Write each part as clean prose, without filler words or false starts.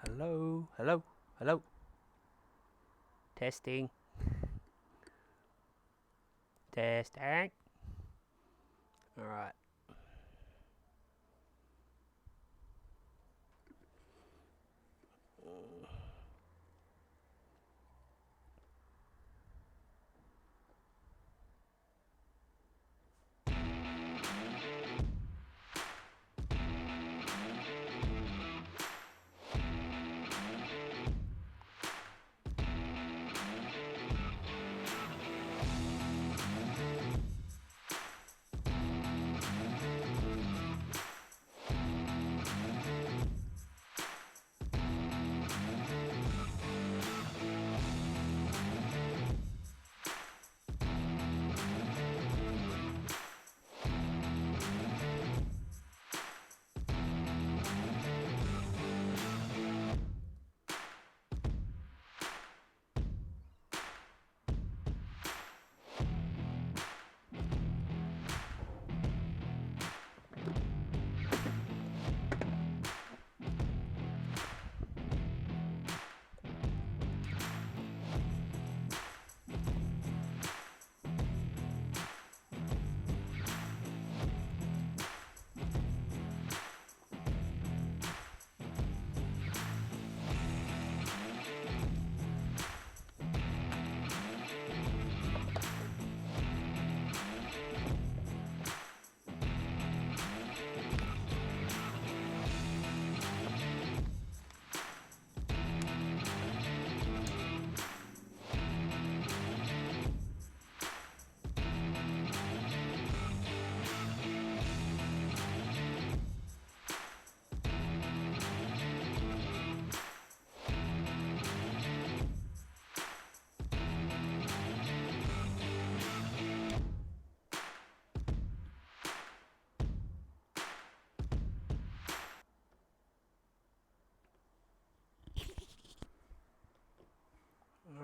Hello, hello, hello. Testing, testing. All right.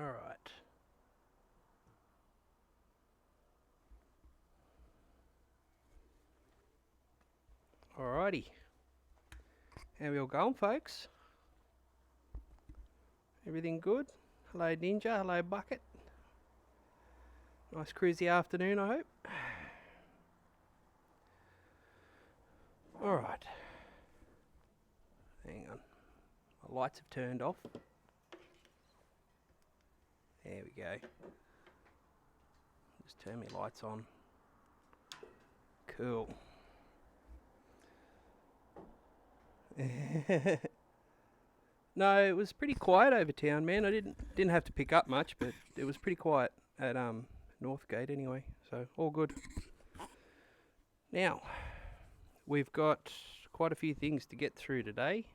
All right. Alrighty. How we all going, folks? Everything good? Hello, Ninja. Hello, Bucket. Nice cruisy afternoon, I hope. All right. Hang on. My lights have turned off. There we go. Just turn my lights on. Cool. No, it was pretty quiet over town, man. I didn't have to pick up much, but it was pretty quiet at Northgate anyway. So all good. Now we've got quite a few things to get through today.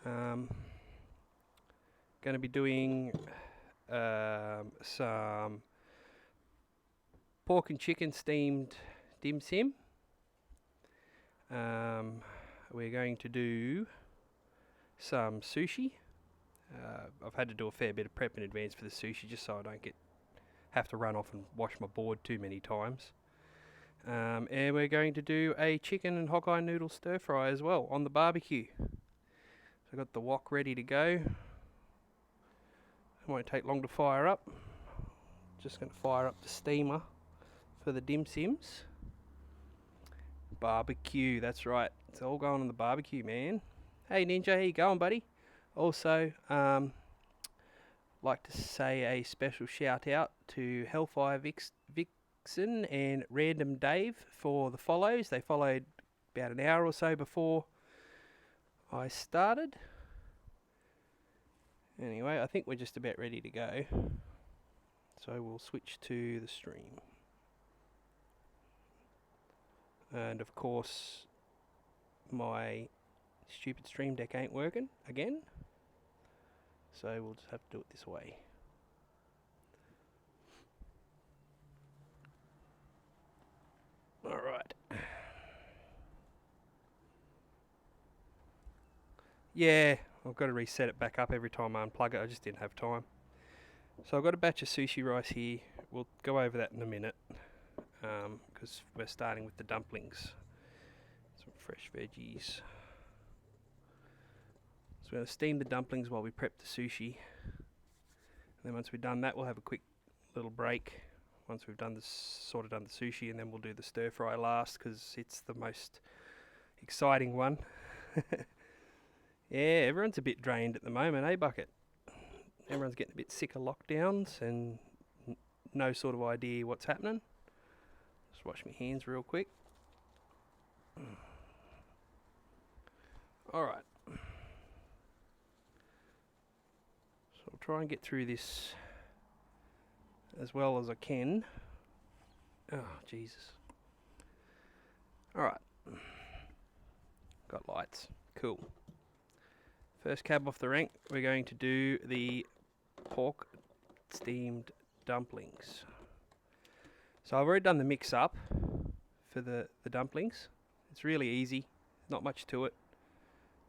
Going to be doing some pork and chicken steamed dim sim. We're going to do some sushi. I've had to do a fair bit of prep in advance for the sushi just so I don't have to run off and wash my board too many times. And we're going to do a chicken and hog eye noodle stir fry as well on the barbecue. So I've got the wok ready to go. It won't take long to fire up. Just going to fire up the steamer for the dim sims. Barbecue, that's right. It's all going on the barbecue, man. Hey Ninja, how you going, buddy? Also, like to say a special shout out to Hellfire Vixen and Random Dave for the follows. They followed about an hour or so before I started. Anyway, I think we're just about ready to go. So we'll switch to the stream. And of course, my stupid stream deck ain't working again. So we'll just have to do it this way. Alright. Yeah, I've got to reset it back up every time I unplug it. I just didn't have time. So I've got a batch of sushi rice here. We'll go over that in a minute. Because we're starting with the dumplings. Some fresh veggies. we're going to steam the dumplings while we prep the sushi. And then once we've done that, we'll have a quick little break. Once we've done sort of done the sushi, and then we'll do the stir fry last because it's the most exciting one. Yeah, everyone's a bit drained at the moment, eh, Bucket? Everyone's getting a bit sick of lockdowns and no sort of idea what's happening. Just wash my hands real quick. Alright. So I'll try and get through this as well as I can. Oh, Jesus. Alright. Got lights. Cool. First cab off the rank, we're going to do the pork steamed dumplings. So I've already done the mix up for the dumplings. It's really easy, not much to it.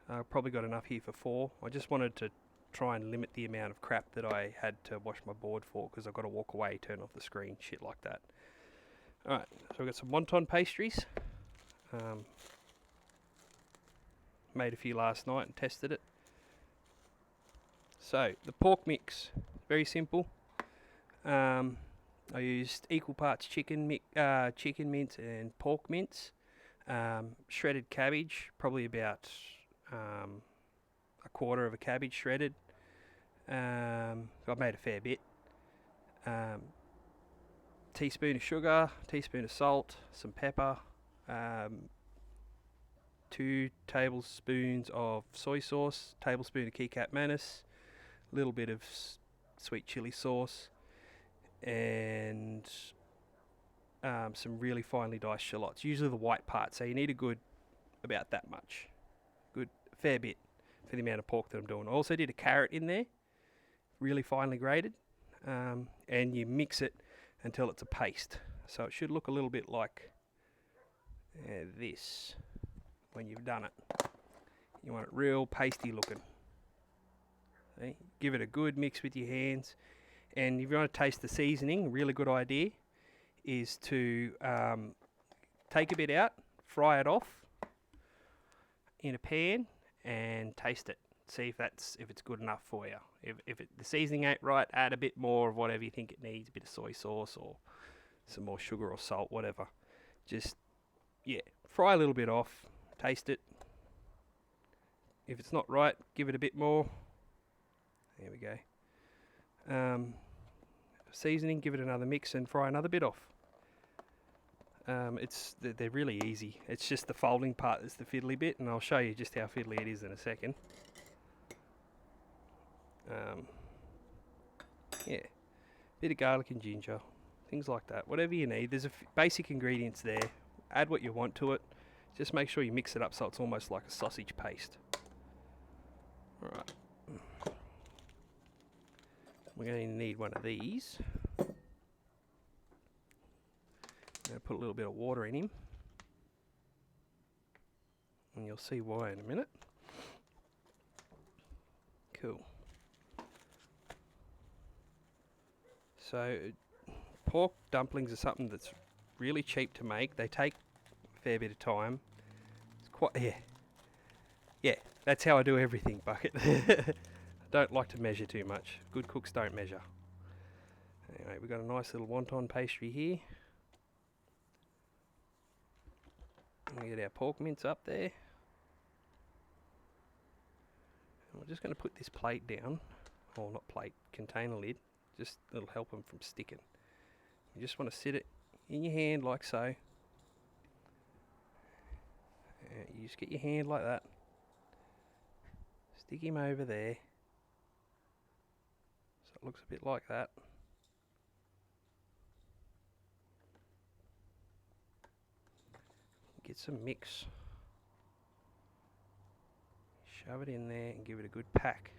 I've probably got enough here for 4. I just wanted to try and limit the amount of crap that I had to wash my board for because I've got to walk away, turn off the screen, shit like that. Alright, so we've got some wonton pastries. Made a few last night and tested it. So, the pork mix, very simple. I used equal parts chicken mince and pork mince. Shredded cabbage, probably about a quarter of a cabbage shredded. I made a fair bit. Teaspoon of sugar, teaspoon of salt, some pepper, 2 tablespoons of soy sauce, tablespoon of keycat manis, a little bit of sweet chili sauce, and some really finely diced shallots, usually the white part, so you need a good, about that much, good, fair bit for the amount of pork that I'm doing. I also did a carrot in there, really finely grated, and you mix it until it's a paste. So it should look a little bit like this when you've done it. You want it real pasty looking. See? Give it a good mix with your hands. And if you want to taste the seasoning, a really good idea is to take a bit out, fry it off in a pan and taste it. See if it's good enough for you. If the seasoning ain't right, add a bit more of whatever you think it needs, a bit of soy sauce or some more sugar or salt, whatever. Just, yeah, fry a little bit off, taste it. If it's not right, give it a bit more. There we go. Seasoning, give it another mix and fry another bit off. They're really easy. It's just the folding part that's the fiddly bit, and I'll show you just how fiddly it is in a second. Yeah, bit of garlic and ginger, things like that, whatever you need. There's basic ingredients there. Add what you want to it. Just make sure you mix it up so it's almost like a sausage paste. Alright, we're going to need one of these. I'm going to put a little bit of water in him, and you'll see why in a minute. Cool. So, pork dumplings are something that's really cheap to make. They take a fair bit of time. It's quite, yeah, that's how I do everything, Bucket. I don't like to measure too much. Good cooks don't measure. Anyway, we've got a nice little wonton pastry here. We get our pork mince up there. And we're just going to put this plate down, or not plate, container lid. Just it'll help them from sticking. You just want to sit it in your hand like so. You just get your hand like that. Stick him over there. So it looks a bit like that. Get some mix. Shove it in there and give it a good pack.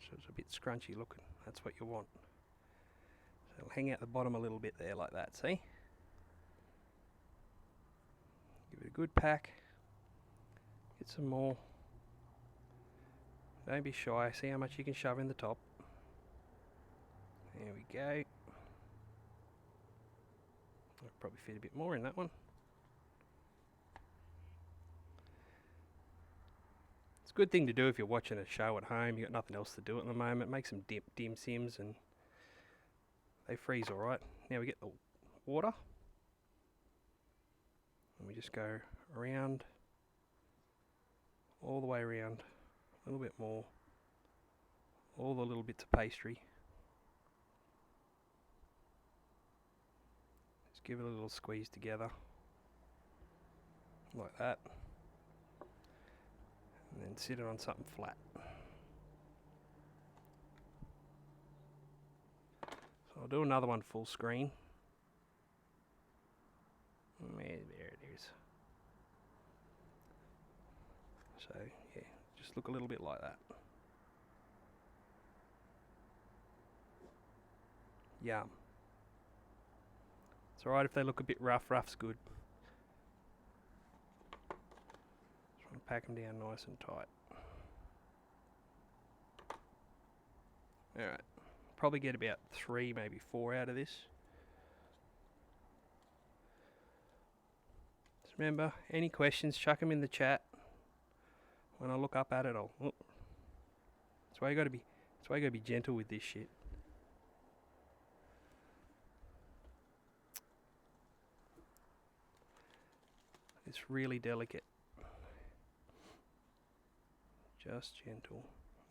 So it's a bit scrunchy looking. That's what you want. So it'll hang out the bottom a little bit there like that, see? Give it a good pack. Get some more. Don't be shy. See how much you can shove in the top. There we go. I'll probably fit a bit more in that one. a good thing to do if you're watching a show at home. You got nothing else to do at the moment. Make some dim sims and they freeze all right. Now we get the water. And we just go around, all the way around, a little bit more, all the little bits of pastry. Just give it a little squeeze together, like that. And then sit it on something flat. So I'll do another one full screen. There it is. So yeah, just look a little bit like that. Yum. It's alright if they look a bit rough. Rough's good. Just want to pack them down nice and tight. Alright. Probably get about 3, maybe 4 out of this. Just remember, any questions, chuck them in the chat. When I look up at it, that's why you gotta be gentle with this shit. It's really delicate. Just gentle.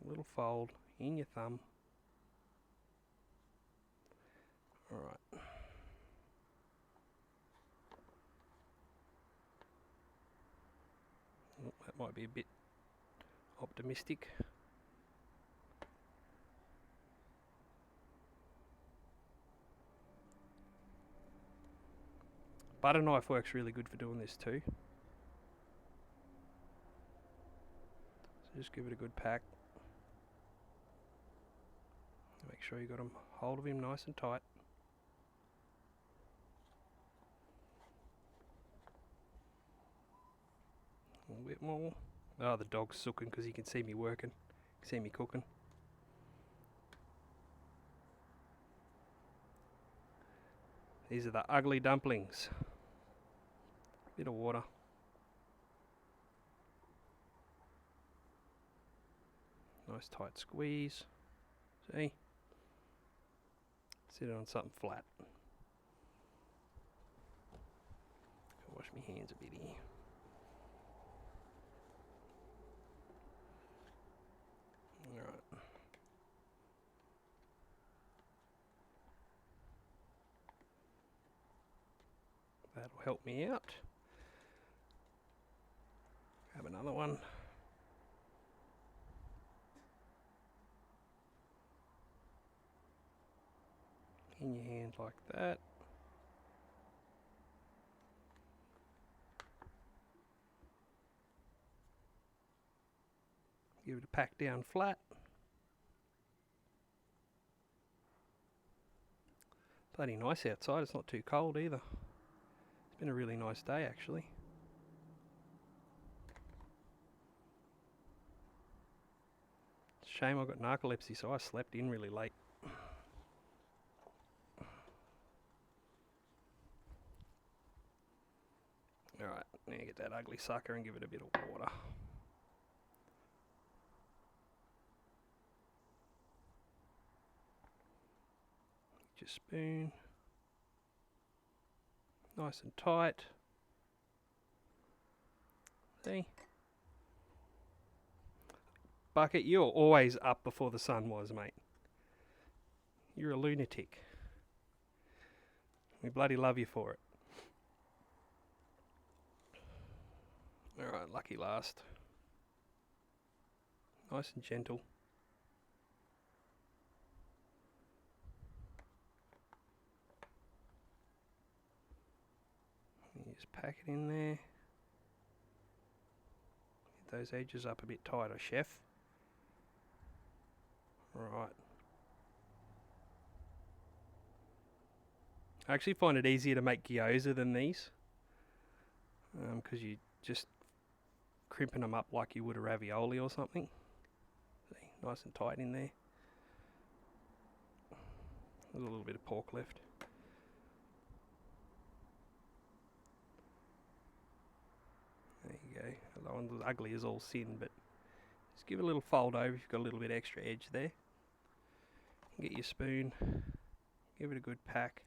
A little fold in your thumb. Alright. That might be a bit optimistic. Butter knife works really good for doing this too. So just give it a good pack. Make sure you got hold of him nice and tight. A little bit more. Oh, the dog's sooking because he can see me working, see me cooking. These are the ugly dumplings. Bit of water. Nice tight squeeze. See? Sit it on something flat. Wash my hands a bit here. Alright. That'll help me out. Grab another one. In your hand like that. Give it a pack down flat. Bloody nice outside, it's not too cold either. It's been a really nice day actually. Shame I got narcolepsy, so I slept in really late. Alright, now get that ugly sucker and give it a bit of water. Get your spoon. Nice and tight. See? Bucket, you're always up before the sun was, mate. You're a lunatic. We bloody love you for it. Alright, lucky last. Nice and gentle. You just pack it in there. Get those edges up a bit tighter, chef. Right. I actually find it easier to make gyoza than these. Because you just crimping them up like you would a ravioli or something. See, nice and tight in there. There's a little bit of pork left. There you go. That one's as ugly as all sin, but Just give it a little fold over if you've got a little bit extra edge there. Get your spoon, give it a good pack.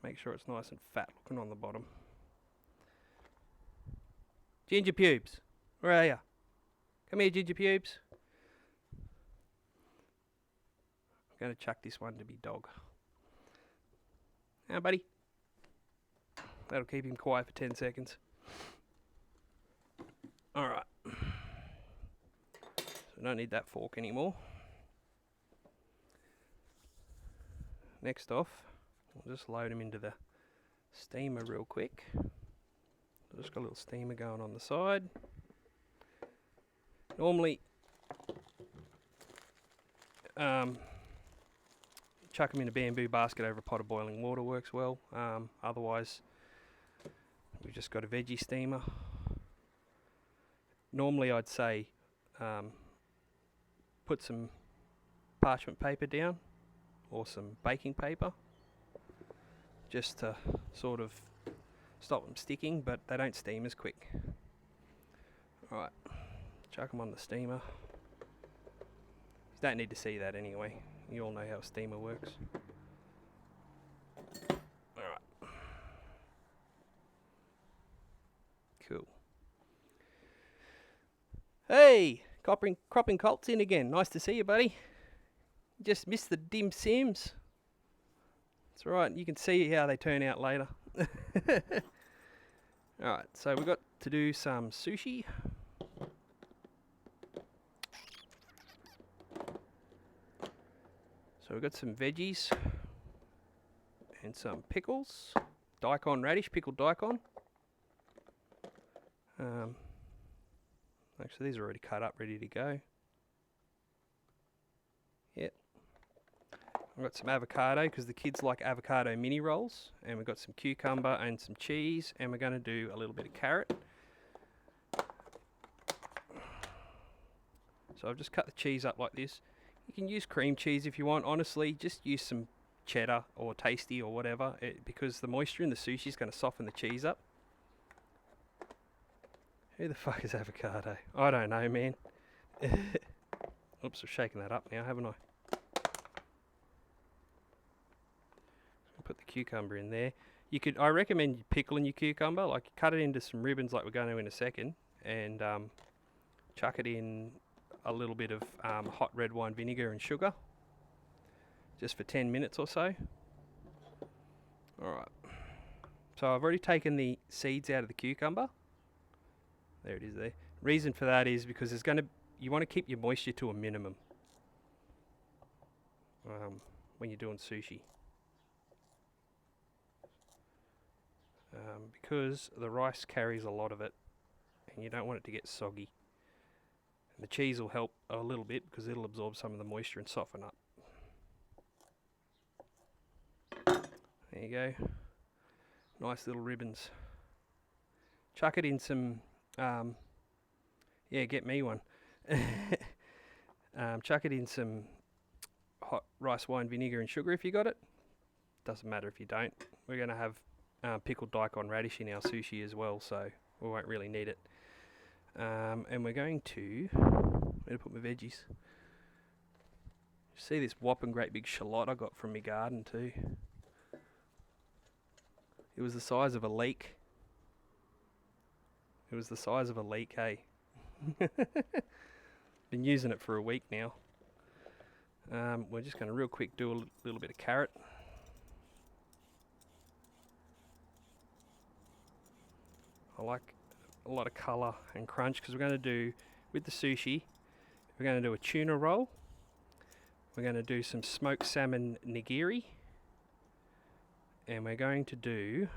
Make sure it's nice and fat looking on the bottom. Ginger pubes, where are you? Come here, ginger pubes. I'm going to chuck this one to be dog. Now, buddy. That'll keep him quiet for 10 seconds. Alright. So I don't need that fork anymore. Next off, we'll just load him into the steamer real quick. Just got a little steamer going on the side. Normally, chuck them in a bamboo basket over a pot of boiling water works well. Otherwise, we've just got a veggie steamer. Normally, I'd say put some parchment paper down or some baking paper just to sort of stop them sticking, but they don't steam as quick. Alright, chuck them on the steamer. You don't need to see that anyway. You all know how a steamer works. Alright. Cool. Hey! Cropping Colt's in again. Nice to see you, buddy. Just missed the dim sims. That's right, you can see how they turn out later. Alright, so we've got to do some sushi. So we've got some veggies and some pickles. Daikon radish, pickled daikon. Actually, these are already cut up, ready to go. Yep. I've got some avocado because the kids like avocado mini rolls, and we've got some cucumber and some cheese, and we're going to do a little bit of carrot. So I've just cut the cheese up like this. You can use cream cheese if you want. Honestly, just use some cheddar or tasty or whatever, because the moisture in the sushi is going to soften the cheese up. Who the fuck is avocado? I don't know, man. Oops, I've shaken that up now, haven't I? Put the cucumber in there. You could, I recommend pickling your cucumber. Like, cut it into some ribbons like we're going to in a second, and chuck it in a little bit of hot red wine vinegar and sugar, just for 10 minutes or so. Alright, so I've already taken the seeds out of the cucumber. There it is there. Reason for that is because there's going to, you want to keep your moisture to a minimum when you're doing sushi. Because the rice carries a lot of it and you don't want it to get soggy. And the cheese will help a little bit because it'll absorb some of the moisture and soften up. There you go. Nice little ribbons. Chuck it in some, yeah, get me one. Chuck it in some hot rice wine vinegar and sugar if you got it. Doesn't matter if you don't. We're going to have pickled daikon radish in our sushi as well, so we won't really need it. And we're going to, I'm going to put my veggies. See this whopping great big shallot I got from my garden too. It was the size of a leek. It was the size of a leek, hey. Been using it for a week now. We're just going to real quick do a little bit of carrot. I like a lot of colour and crunch because we're going to do, with the sushi, we're going to do a tuna roll. We're going to do some smoked salmon nigiri. And we're going to do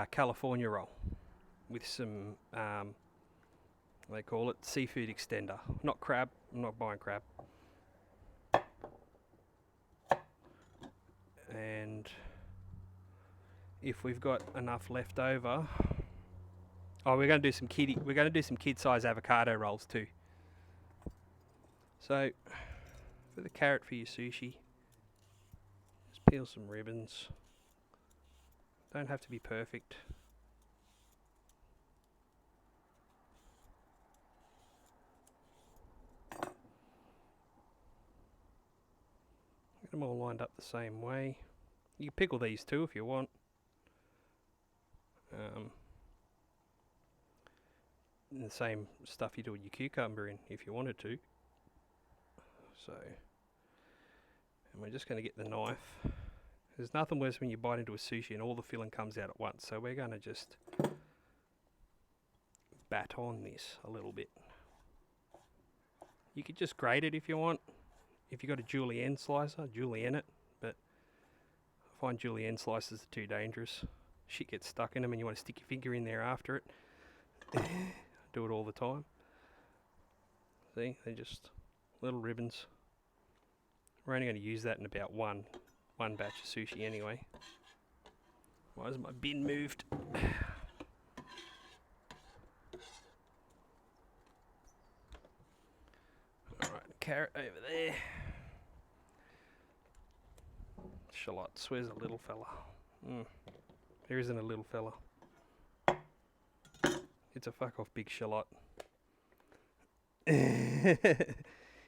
California roll with some, they call it seafood extender. Not crab, I'm not buying crab. And if we've got enough left over, oh, we're going to do some kid-size avocado rolls too. So for the carrot for your sushi, just peel some ribbons. Don't have to be perfect. them all lined up the same way. You can pickle these too if you want. And the same stuff you do with your cucumber in if you wanted to. So, and we're just going to get the knife. There's nothing worse when you bite into a sushi and all the filling comes out at once. So we're going to just bat on this a little bit. You could just grate it if you want. If you've got a julienne slicer, julienne it. But I find julienne slicers are too dangerous. Shit gets stuck in them and you want to stick your finger in there after it. Do it all the time. See, they're just little ribbons. We're only going to use that in about one batch of sushi anyway. Why has my bin moved? Alright, carrot over there. Shallots, where's the little fella? There isn't a little fella. It's a fuck off big shallot.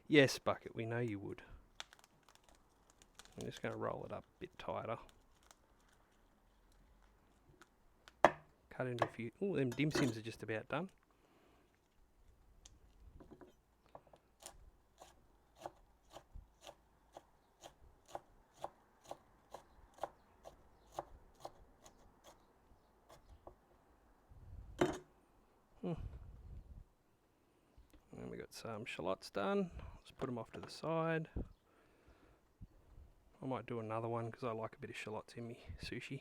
Yes, Bucket, we know you would. I'm just going to roll it up a bit tighter. Cut into a few. Oh, them dim sims are just about done. And we got some shallots done. Let's put them off to the side. I might do another one because I like a bit of shallots in me sushi.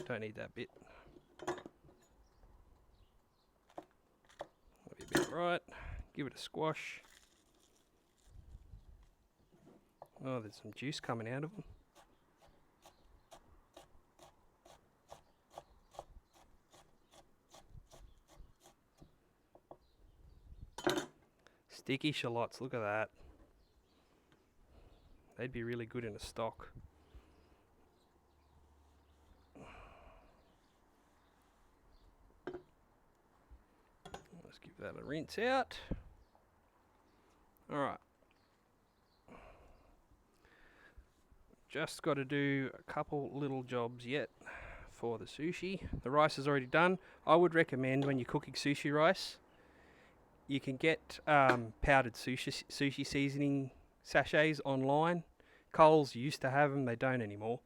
Don't need that bit. That'll be about right. Give it a squash. Oh, there's some juice coming out of them. Sticky shallots, look at that. They'd be really good in a stock. Let's give that a rinse out. Alright. Just got to do a couple little jobs yet for the sushi. The rice is already done. I would recommend when you're cooking sushi rice, you can get powdered sushi seasoning sachets online. Coles used to have them, they don't anymore.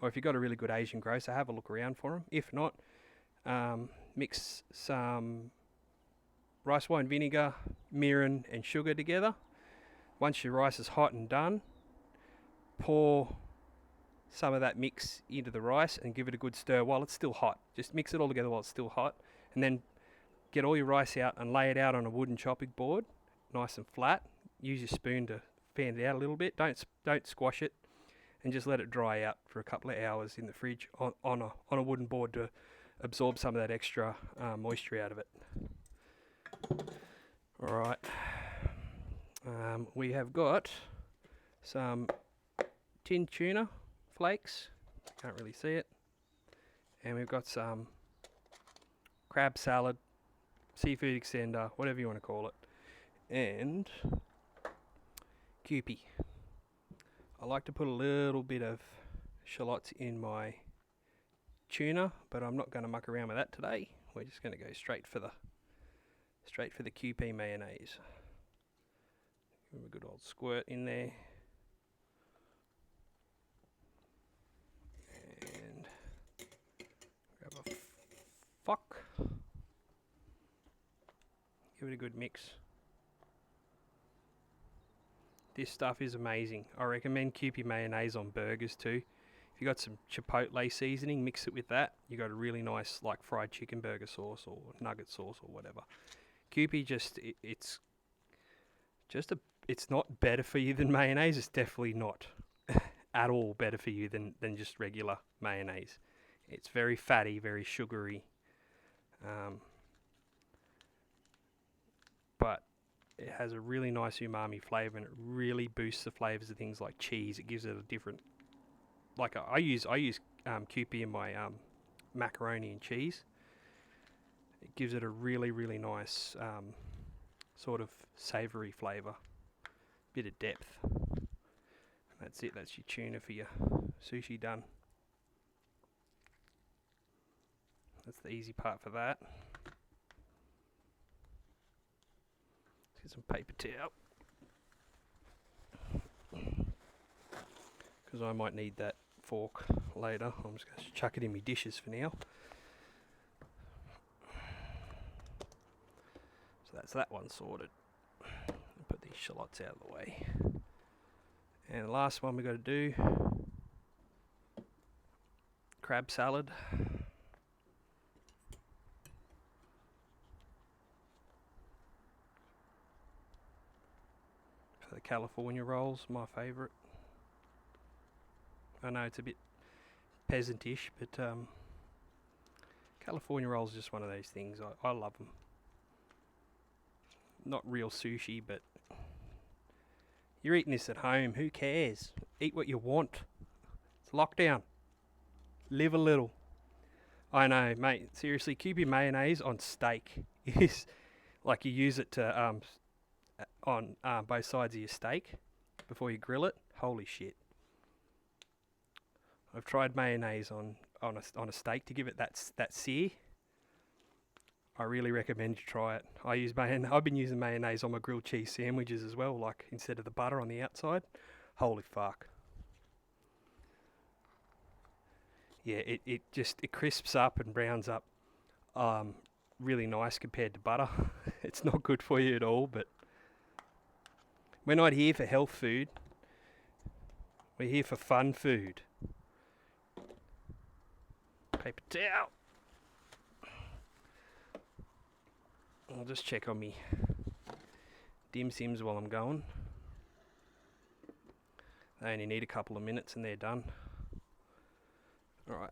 Or if you've got a really good Asian grocer, have a look around for them. If not, mix some rice wine vinegar, mirin and sugar together. Once your rice is hot and done, pour some of that mix into the rice and give it a good stir while it's still hot. Just mix it all together while it's still hot, and then get all your rice out and lay it out on a wooden chopping board, nice and flat. Use your spoon to fan it out a little bit. Don't squash it, and just let it dry out for a couple of hours in the fridge on a wooden board to absorb some of that extra moisture out of it. All right. We have got some tinned tuna flakes. Can't really see it. And we've got some crab salad, seafood extender, whatever you want to call it, and Kewpie. I like to put a little bit of shallots in my tuna, but I'm not going to muck around with that today. We're just going to go straight for the Kewpie mayonnaise. Give a good old squirt in there. And grab a fuck. Give it a good mix. This stuff is amazing. I recommend Kewpie mayonnaise on burgers too. If you got some chipotle seasoning, mix it with that. You got a really nice like fried chicken burger sauce or nugget sauce or whatever. Kewpie it's not better for you than mayonnaise. It's definitely not at all better for you than just regular mayonnaise. It's very fatty, very sugary, but it has a really nice umami flavour, and it really boosts the flavours of things like cheese. It gives it a different, like I use Kewpie in my macaroni and cheese. It gives it a really, really nice sort of savoury flavour, bit of depth. That's it, that's your tuna for your sushi done. That's the easy part for that. Let's get some paper towel. Because I might need that fork later. I'm just going to chuck it in my dishes for now. So that's that one sorted. Put these shallots out of the way. And the last one we've got to do, crab salad. For the California rolls, my favourite. I know it's a bit peasantish, but California rolls is just one of those things. I love them. Not real sushi, but you're eating this at home. Who cares? Eat what you want. It's lockdown. Live a little. I know, mate. Seriously, Cubby mayonnaise on steak is like you use it to on both sides of your steak before you grill it. Holy shit! I've tried mayonnaise on a steak to give it that sear. I really recommend you try it. I've been using mayonnaise on my grilled cheese sandwiches as well, like instead of the butter on the outside. Holy fuck. Yeah, it crisps up and browns up really nice compared to butter. It's not good for you at all, but we're not here for health food. We're here for fun food. Paper towel. I'll just check on me dim sims while I'm going. They only need a couple of minutes and they're done. Alright.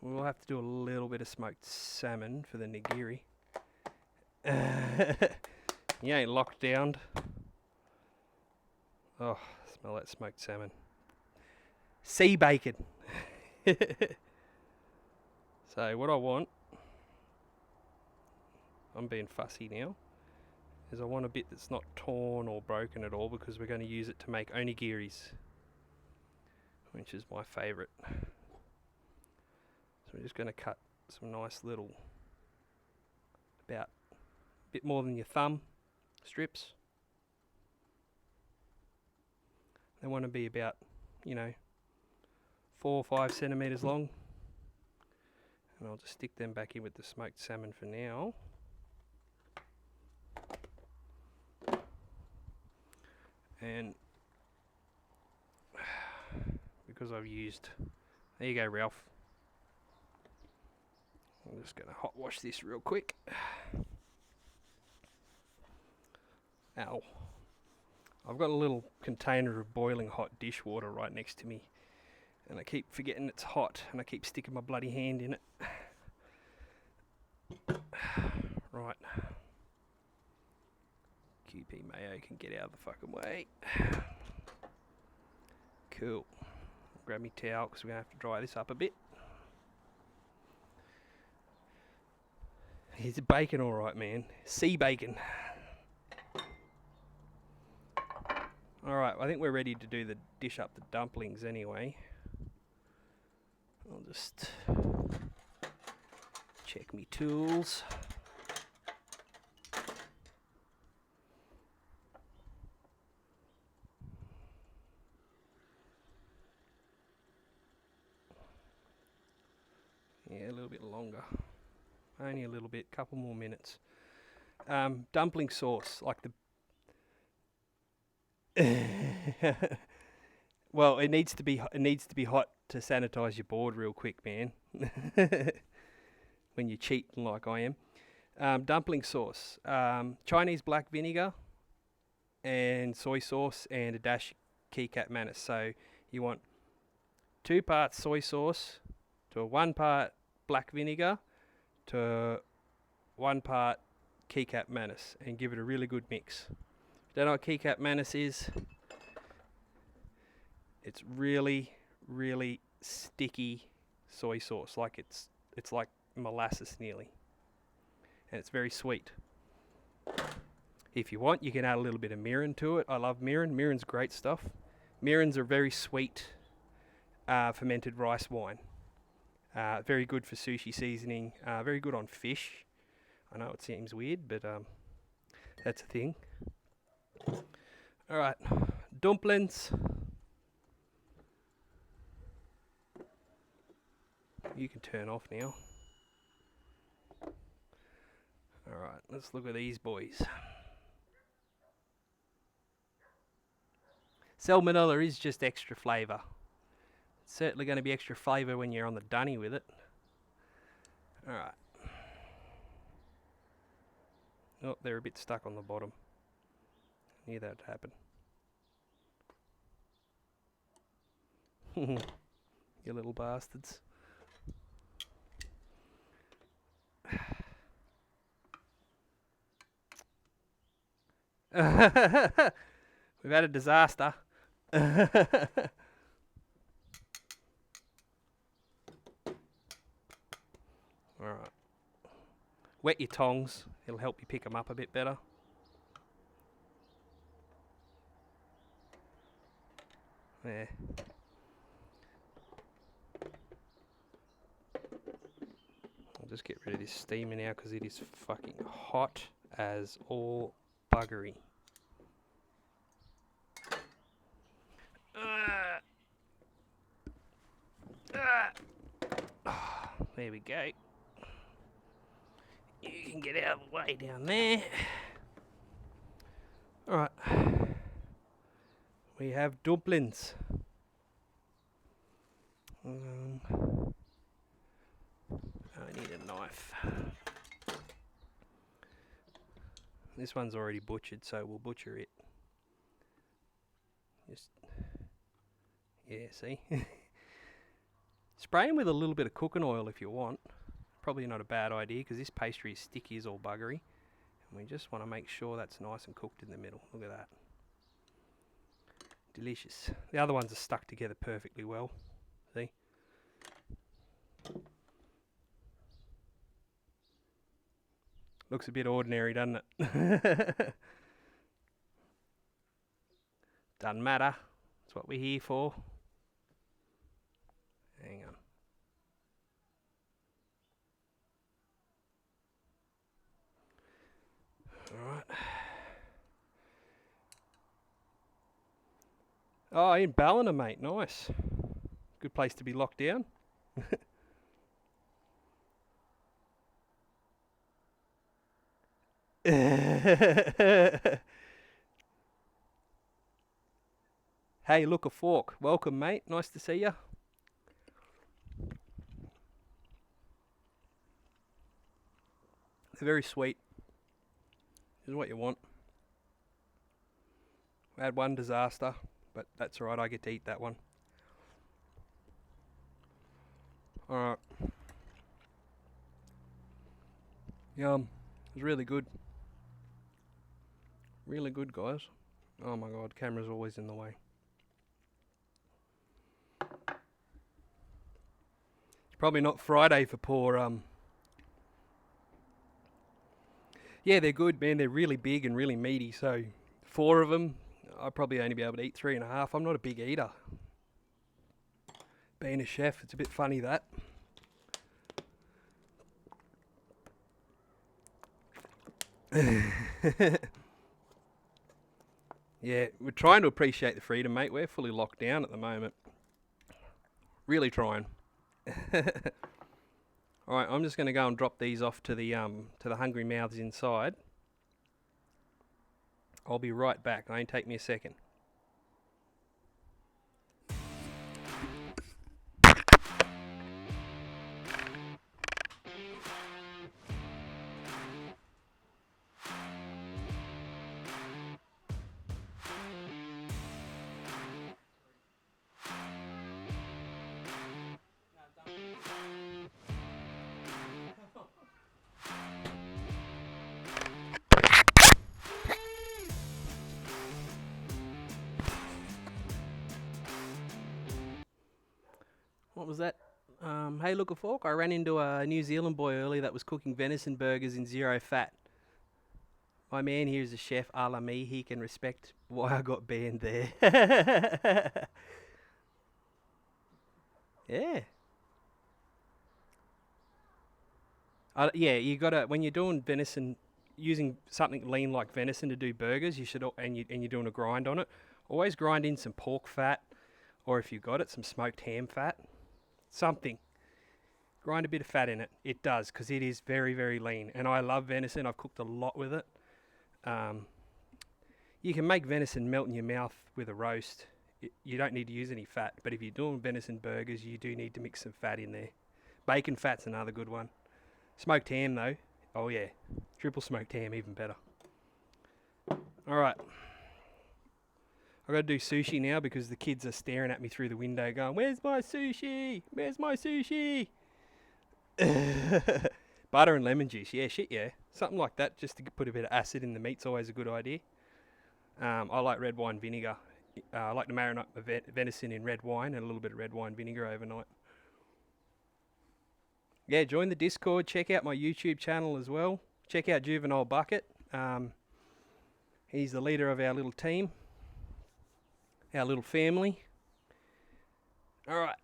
We'll have to do a little bit of smoked salmon for the nigiri. You ain't locked down. Oh, smell that smoked salmon. Sea bacon. So what I want, I'm being fussy now, is I want a bit that's not torn or broken at all, because we're going to use it to make onigiris, which is my favourite. So we're just going to cut some nice little, about a bit more than your thumb strips. They want to be about, 4 or 5 centimetres long. And I'll just stick them back in with the smoked salmon for now. And because I've used, there you go, Ralph. I'm just going to hot wash this real quick. Ow. I've got a little container of boiling hot dishwater right next to me. And I keep forgetting it's hot, and I keep sticking my bloody hand in it. Right. QP mayo can get out of the fucking way. Cool. I'll grab me towel, because we're going to have to dry this up a bit. Is the bacon alright, man? Sea bacon. Alright, I think we're ready to do the dish up the dumplings anyway. I'll just check me tools. Yeah, a little bit longer. Only a little bit, couple more minutes. Dumpling sauce, like the well, it needs to be hot to sanitize your board real quick, man. When you're cheating like I am. Dumpling sauce, Chinese black vinegar, and soy sauce, and a dash keycat manis. So you want 2 parts soy sauce to 1 part black vinegar to 1 part keycat manis, and give it a really good mix. If you don't know what keycat manis is, it's really, really sticky soy sauce. Like it's like molasses nearly, and it's very sweet. If you want, you can add a little bit of mirin to it. I love mirin. Mirin's great stuff. Mirins are very sweet fermented rice wine. Very good for sushi seasoning. Very good on fish. I know it seems weird, but that's a thing. Alright, dumplings. You can turn off now. Alright, let's look at these boys. Salmonella is just extra flavour. It's certainly going to be extra flavour when you're on the dunny with it. Alright. Oh, they're a bit stuck on the bottom. Knew that'd happen. You little bastards. We've had a disaster. Alright. Wet your tongs. It'll help you pick them up a bit better. There. I'll just get rid of this steamer now because it is fucking hot as all buggery. There we go. You can get out of the way down there. Alright. We have dumplings. I need a knife. This one's already butchered, so we'll butcher it. Just, yeah, see? Spray them with a little bit of cooking oil if you want. Probably not a bad idea because this pastry is sticky as all buggery. And we just want to make sure that's nice and cooked in the middle. Look at that. Delicious. The other ones are stuck together perfectly well. See? Looks a bit ordinary, doesn't it? Doesn't matter. That's what we're here for. Hang on. Alright. Oh, in Ballina, mate. Nice. Good place to be locked down. Hey, look, a fork. Welcome, mate. Nice to see you. They're very sweet. This is what you want. We had one disaster, but that's alright. I get to eat that one. Alright. Yum. It was really good. Really good, guys. Oh my god, camera's always in the way. It's probably not Friday for poor yeah, they're good, man. They're really big and really meaty. So 4 of them, I'd probably only be able to eat 3.5. I'm not a big eater. Being a chef, it's a bit funny that. Yeah, we're trying to appreciate the freedom, mate. We're fully locked down at the moment. Really trying. Alright, I'm just going to go and drop these off to the hungry mouths inside. I'll be right back. It won't take me a second. What was that? Hey, look, a fork. I ran into a New Zealand boy earlier that was cooking venison burgers in 0 fat. My man here is a chef a la me. He can respect why I got banned there. Yeah. Yeah, you gotta, when you're doing venison, using something lean like venison to do burgers, you should, and you're doing a grind on it, always grind in some pork fat, or if you got it, some smoked ham fat, something. Grind a bit of fat in it. It does, because it is very, very lean. And I love venison. I've cooked a lot with it. You can make venison melt in your mouth with a roast. You don't need to use any fat. But if you're doing venison burgers, you do need to mix some fat in there. Bacon fat's another good one. Smoked ham, though. Oh, yeah. Triple smoked ham, even better. All right. I've got to do sushi now because the kids are staring at me through the window going, "Where's my sushi? Where's my sushi?" Butter and lemon juice, yeah, shit, yeah. Something like that, just to put a bit of acid in the meat's always a good idea. I like red wine vinegar. I like to marinate my venison in red wine and a little bit of red wine vinegar overnight. Yeah, join the Discord. Check out my YouTube channel as well. Check out Juvenile Bucket. He's the leader of our little team, our little family. All right.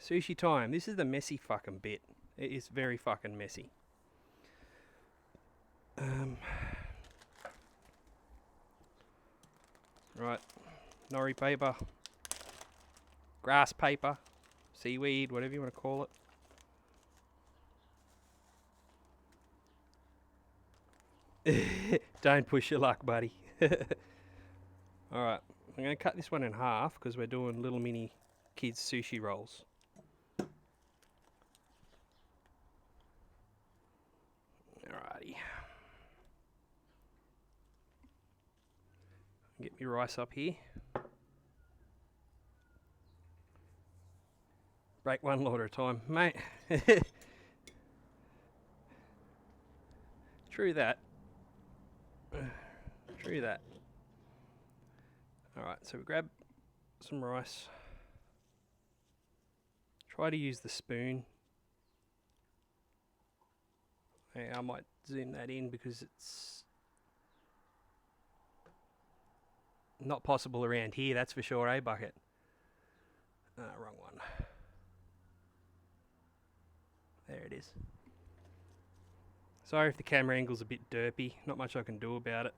Sushi time. This is the messy fucking bit. It is very fucking messy. Right. Nori paper. Grass paper. Seaweed, whatever you want to call it. Don't push your luck, buddy. Alright. I'm going to cut this one in half because we're doing little mini kids sushi rolls. Alrighty. Get my rice up here. Break one lot at a time, mate. True that. True that. Alright, so we grab some rice. Try to use the spoon. Yeah, I might zoom that in because it's not possible around here, that's for sure, eh, Bucket? Wrong one. There it is. Sorry if the camera angle's a bit derpy, not much I can do about it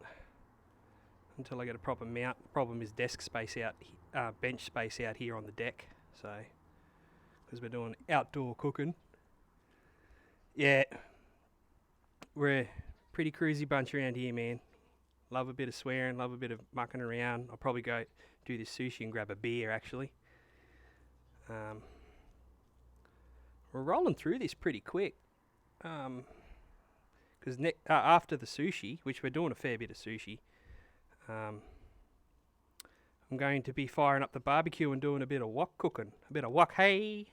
until I get a proper mount. The problem is desk space out, bench space out here on the deck, so, because we're doing outdoor cooking. Yeah, we're a pretty cruisy bunch around here, man. Love a bit of swearing, love a bit of mucking around. I'll probably go do this sushi and grab a beer, actually. We're rolling through this pretty quick. Because after the sushi, which we're doing a fair bit of sushi, I'm going to be firing up the barbecue and doing a bit of wok cooking. A bit of wok, hey!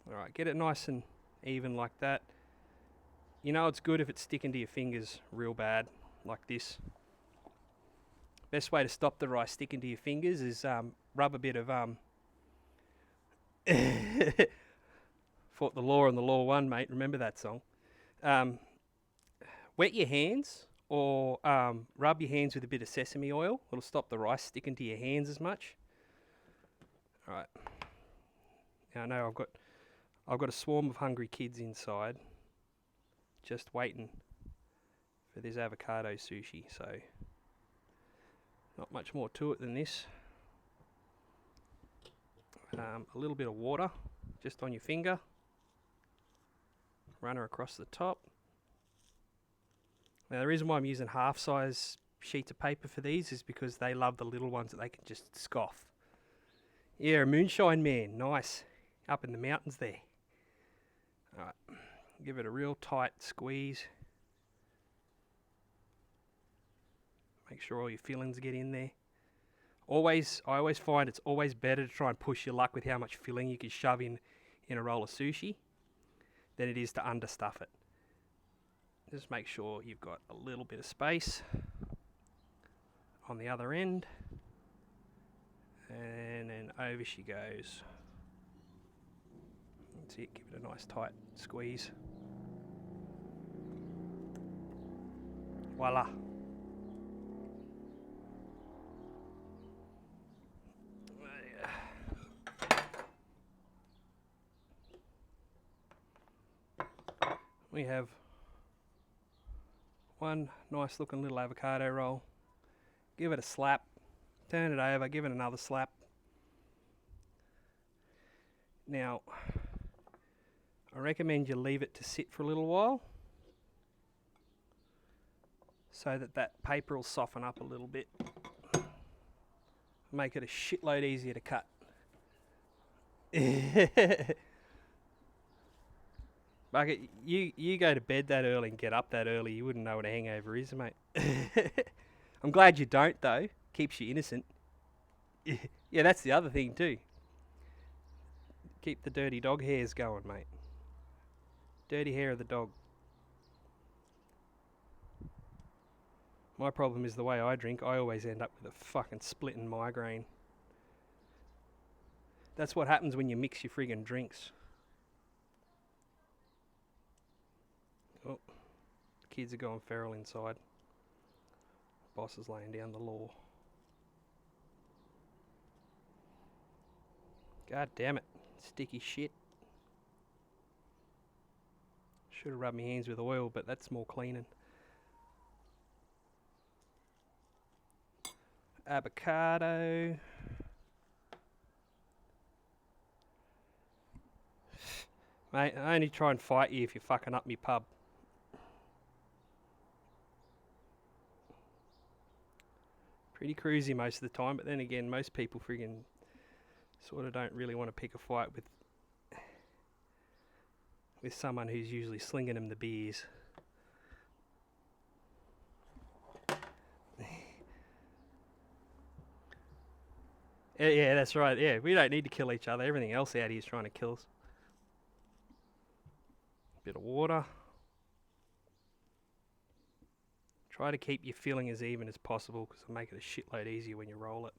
Alright, get it nice and even like that. You know it's good if it's sticking to your fingers real bad, like this. Best way to stop the rice sticking to your fingers is rub a bit of Fought the Law on the Law 1, mate. Remember that song. Wet your hands or rub your hands with a bit of sesame oil. It'll stop the rice sticking to your hands as much. Alright. Now I know I've got a swarm of hungry kids inside just waiting for this avocado sushi, so not much more to it than this. A little bit of water just on your finger, run her across the top. Now the reason why I'm using half size sheets of paper for these is because they love the little ones that they can just scoff. Yeah, a moonshine man, nice, up in the mountains there. Alright, give it a real tight squeeze. Make sure all your fillings get in there. I always find it's always better to try and push your luck with how much filling you can shove in a roll of sushi than it is to understuff it. Just make sure you've got a little bit of space on the other end. And then over she goes. That's it, give it a nice tight squeeze. Voila. We have one nice looking little avocado roll. Give it a slap. Turn it over, give it another slap. Now, I recommend you leave it to sit for a little while so that paper will soften up a little bit. Make it a shitload easier to cut. Bucket, you go to bed that early and get up that early, you wouldn't know what a hangover is, mate. I'm glad you don't, though. Keeps you innocent. Yeah, that's the other thing, too. Keep the dirty dog hairs going, mate. Dirty hair of the dog. My problem is the way I drink, I always end up with a fucking splitting migraine. That's what happens when you mix your friggin' drinks. Oh, the kids are going feral inside. Boss is laying down the law. God damn it. Sticky shit. Should have rubbed my hands with oil, but that's more cleaning. Avocado. Mate, I only try and fight you if you're fucking up me pub. Pretty cruisy most of the time, but then again, most people friggin' sort of don't really want to pick a fight with someone who's usually slinging them the beers. Yeah, that's right. Yeah, we don't need to kill each other. Everything else out here is trying to kill us. Bit of water. Try to keep your filling as even as possible because it'll make it a shitload easier when you roll it.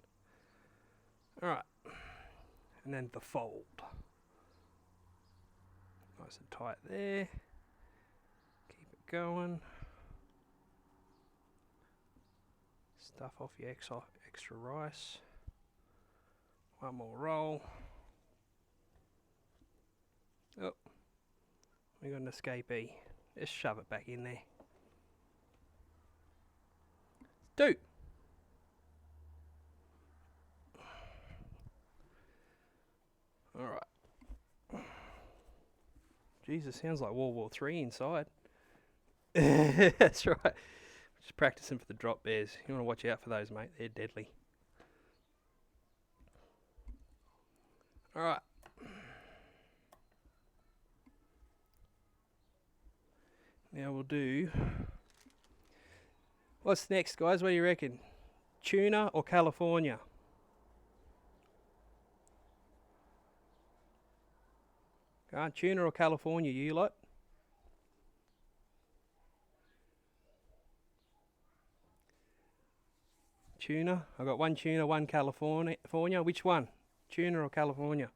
Alright. And then the fold. Nice and tight there. Keep it going. Stuff off your extra rice. One more roll. Oh, we got an escapee. Just shove it back in there. Do. Alright. Jesus, sounds like World War III inside. That's right. Just practicing for the drop bears. You want to watch out for those, mate. They're deadly. Alright. Now we'll do... What's next, guys? What do you reckon? Tuna or California? Go on, tuna or California, you lot? Tuna. I've got one tuna, one California. Which one? Tuna or California?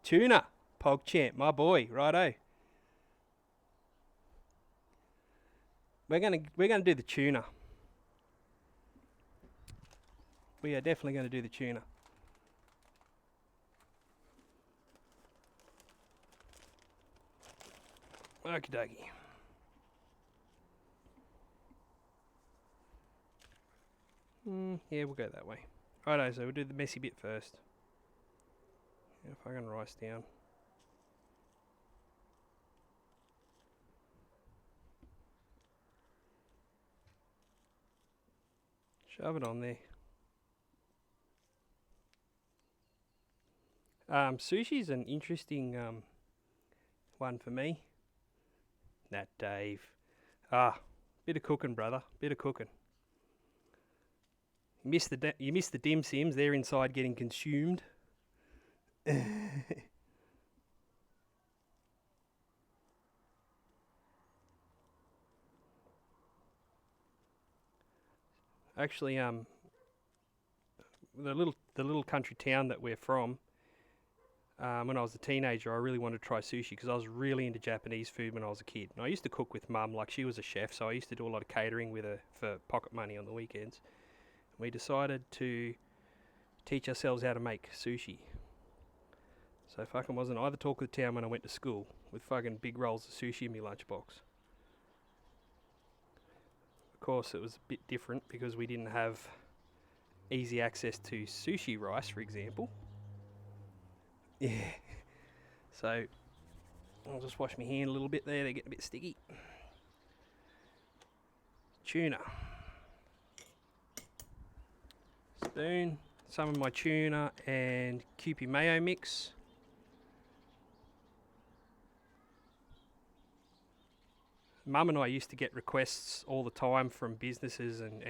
Tuna. PogChamp, my boy, righto. We're gonna do the tuna. We are definitely going to do the tuna. Okie dokie. Yeah, we'll go that way. Righto, so we'll do the messy bit first. If I can rice down. Shove it on there. Sushi's an interesting one for me. That Dave. Bit of cooking, brother. Bit of cooking. You missed the dim sims. They're inside getting consumed. Actually, the little country town that we're from, when I was a teenager, I really wanted to try sushi because I was really into Japanese food when I was a kid. And I used to cook with Mum, like she was a chef, so I used to do a lot of catering with her for pocket money on the weekends. We decided to teach ourselves how to make sushi. So fucking wasn't I the talk of the town when I went to school with fucking big rolls of sushi in my lunchbox. Of course, it was a bit different because we didn't have easy access to sushi rice, for example. Yeah. So I'll just wash my hand a little bit there. They get a bit sticky. Tuna. Spoon. Some of my tuna and Kewpie mayo mix. Mum and I used to get requests all the time from businesses and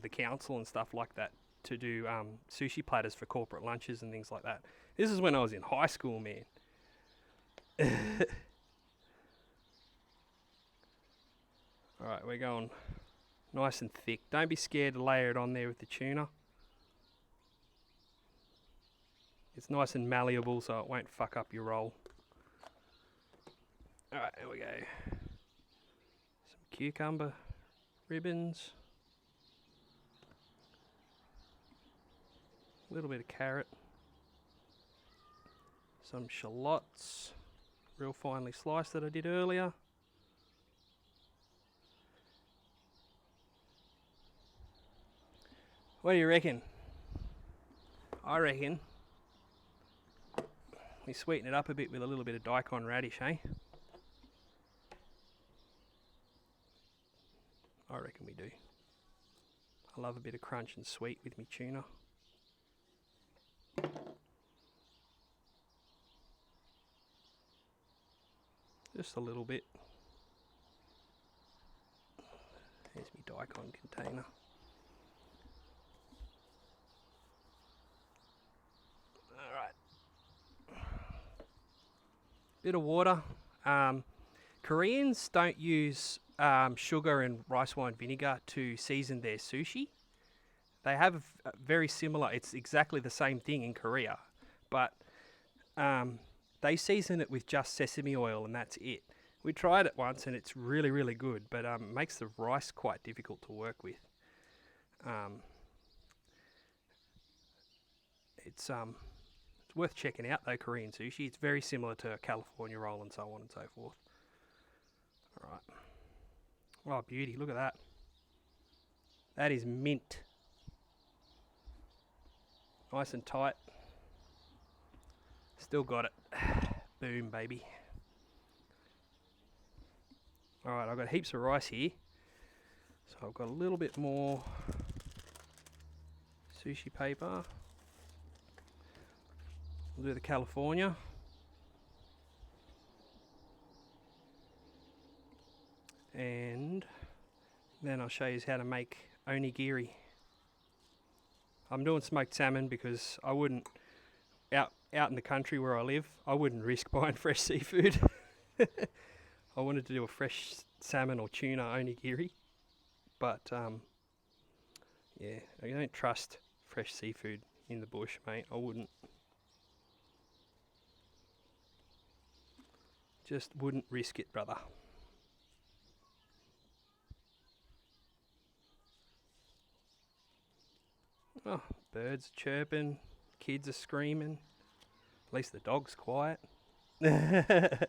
the council and stuff like that to do sushi platters for corporate lunches and things like that. This is when I was in high school, man. Alright, we're going nice and thick. Don't be scared to layer it on there with the tuna. It's nice and malleable so it won't fuck up your roll. Alright, there we go. Some cucumber ribbons. A little bit of carrot. Some shallots. Real finely sliced that I did earlier. What do you reckon? I reckon we sweeten it up a bit with a little bit of daikon radish, eh? I reckon we do. I love a bit of crunch and sweet with me tuna. Just a little bit. There's my daikon container. Alright. Bit of water. Koreans don't use sugar and rice wine vinegar to season their sushi. They have very similar, it's exactly the same thing in Korea, but they season it with just sesame oil and that's it. We tried it once and it's really, really good, but it makes the rice quite difficult to work with. It's worth checking out though, Korean sushi. It's very similar to a California roll and so on and so forth. Alright. Oh, beauty, look at that. That is mint. Nice and tight. Still got it. Boom, baby. Alright, I've got heaps of rice here. So I've got a little bit more sushi paper. We'll do the California. And then I'll show you how to make onigiri. I'm doing smoked salmon because I wouldn't, out in the country where I live, I wouldn't risk buying fresh seafood. I wanted to do a fresh salmon or tuna onigiri, but yeah, I don't trust fresh seafood in the bush, mate. I wouldn't. Just wouldn't risk it, brother. Oh, birds chirping, kids are screaming. At least the dog's quiet. Alright.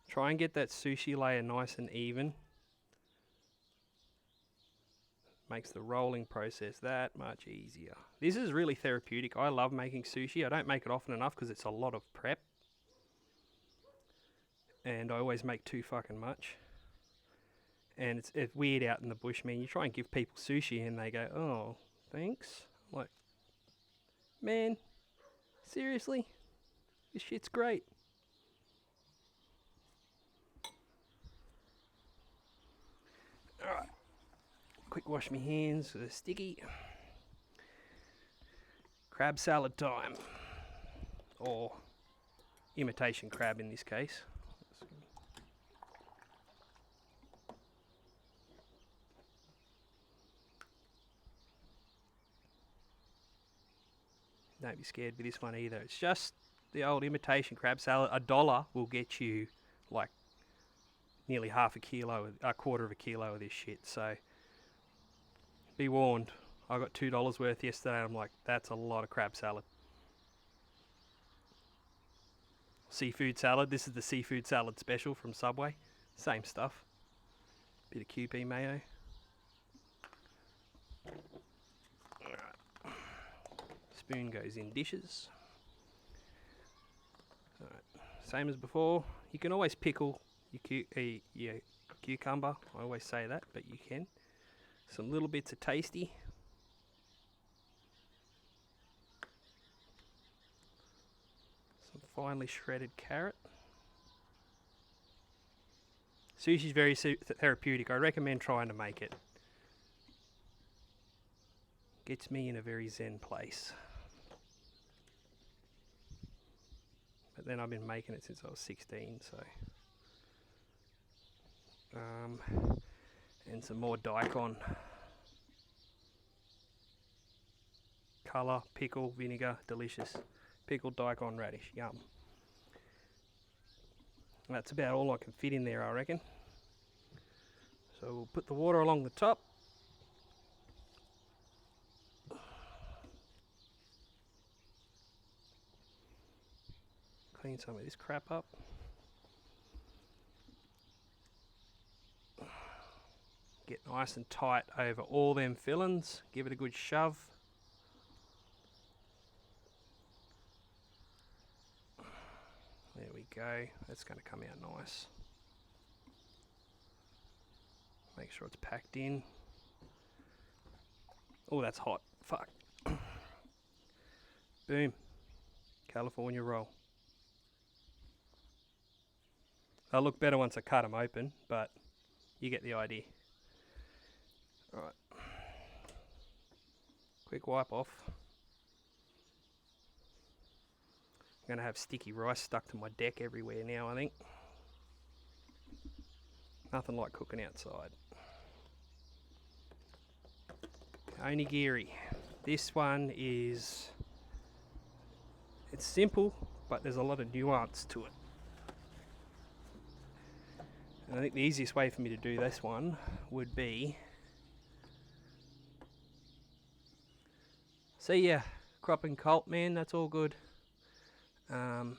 Try and get that sushi layer nice and even. Makes the rolling process that much easier. This is really therapeutic. I love making sushi. I don't make it often enough because it's a lot of prep. And I always make too fucking much. And it's weird out in the bush, man. You try and give people sushi and they go, oh, thanks. I'm like, man, seriously? This shit's great. Alright. Quick wash my hands with a sticky. Crab salad time. Or imitation crab in this case. Don't be scared with this one either. It's just the old imitation crab salad. $1 will get you like nearly half a kilo, a quarter of a kilo of this shit. So be warned. I got $2 worth yesterday. I'm like, that's a lot of crab salad. Seafood salad. This is the seafood salad special from Subway. Same stuff. Bit of QP mayo. Alright. Spoon goes in dishes. Alright. Same as before. You can always pickle your cucumber. I always say that, but you can. Some little bits of tasty. Some finely shredded carrot. Sushi's very therapeutic. I recommend trying to make it. Gets me in a very zen place. But then I've been making it since I was 16, so. And some more daikon. Colour, pickle, vinegar, delicious. Pickled daikon radish, yum. That's about all I can fit in there, I reckon. So we'll put the water along the top. Clean some of this crap up. Get nice and tight over all them fillings. Give it a good shove. There we go. That's going to come out nice. Make sure it's packed in. Oh, that's hot. Fuck. Boom. California roll. They'll look better once I cut them open, but you get the idea. Alright. Quick wipe off. I'm going to have sticky rice stuck to my deck everywhere now, I think. Nothing like cooking outside. Onigiri. This one is... It's simple, but there's a lot of nuance to it. And I think the easiest way for me to do this one would be... See ya, crop and cult, man, that's all good. We're